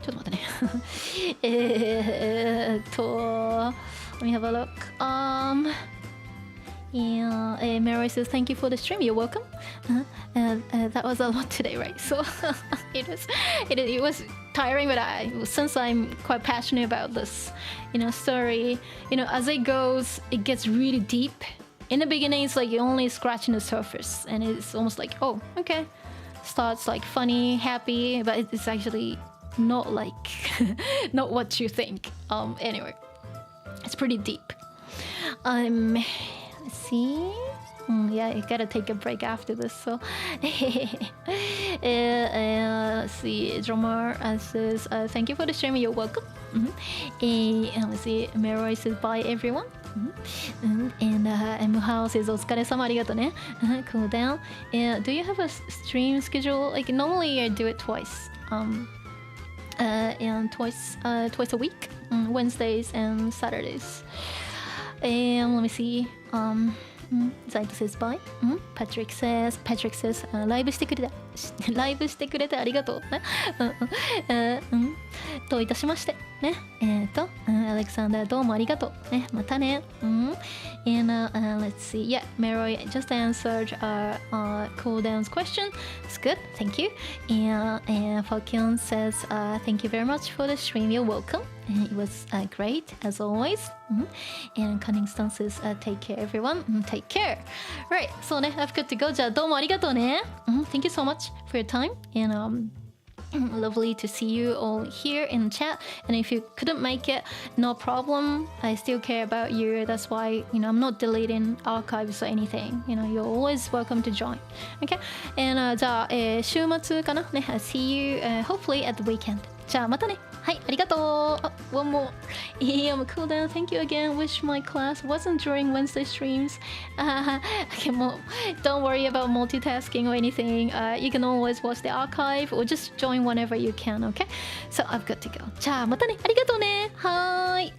ちょっと待ってね。let me have a look. Yeah, Mary says thank you for the stream. You're welcome. That was a lot today, right? So it was tiring, but since I'm quite passionate about this, you know, story, you know, as it goes, it gets really deep. In the beginning, it's like you're only scratching the surface, and it's almost like, oh, okay, starts like funny, happy, but it's actually not like not what you think. Anyway, it's pretty deep. Let's see. Yeah, I gotta take a break after this. So, let's see. Drummer says, "Thank you for the stream. You're welcome." And let's see. Meroy says, "Bye, everyone." And Muhao says, お疲れ様ありがとうね. Cool down. Do you have a stream schedule? Like normally I do it twice. And twice a week, Wednesdays and Saturdays. And let me see. Zaito says bye. Patrick says ライブしてくれてありがとうね。どういたしましてね。アレクサンダーどうもありがとうね。またね。And let's see. Yeah, Meroy just answered Cooldown's question. It's good. Thank you. And Falcon says, thank you very much for the stream. You're welcome. It was great as always. And Cunningston says, take care, everyone. Take care. Right. So ne, I've got to go. じゃあどうもありがとうね。Thank you so much for your time. And lovely to see you all here in chat. And if you couldn't make it, no problem. I still care about you. That's why, I'm not deleting archives or anything. You're always welcome to join. Okay? And じゃあ、週末かなね。See you、hopefully at the weekend. じゃあまたね。はい、ありがとう。One more. I'm cool down. Thank you again. Wish my class wasn't during Wednesday streams. Okay, don't worry about multitasking or anything. You can always watch the archive or just join whenever you can, okay? So I've got to go. じゃあまたね。ありがとうね。はーい。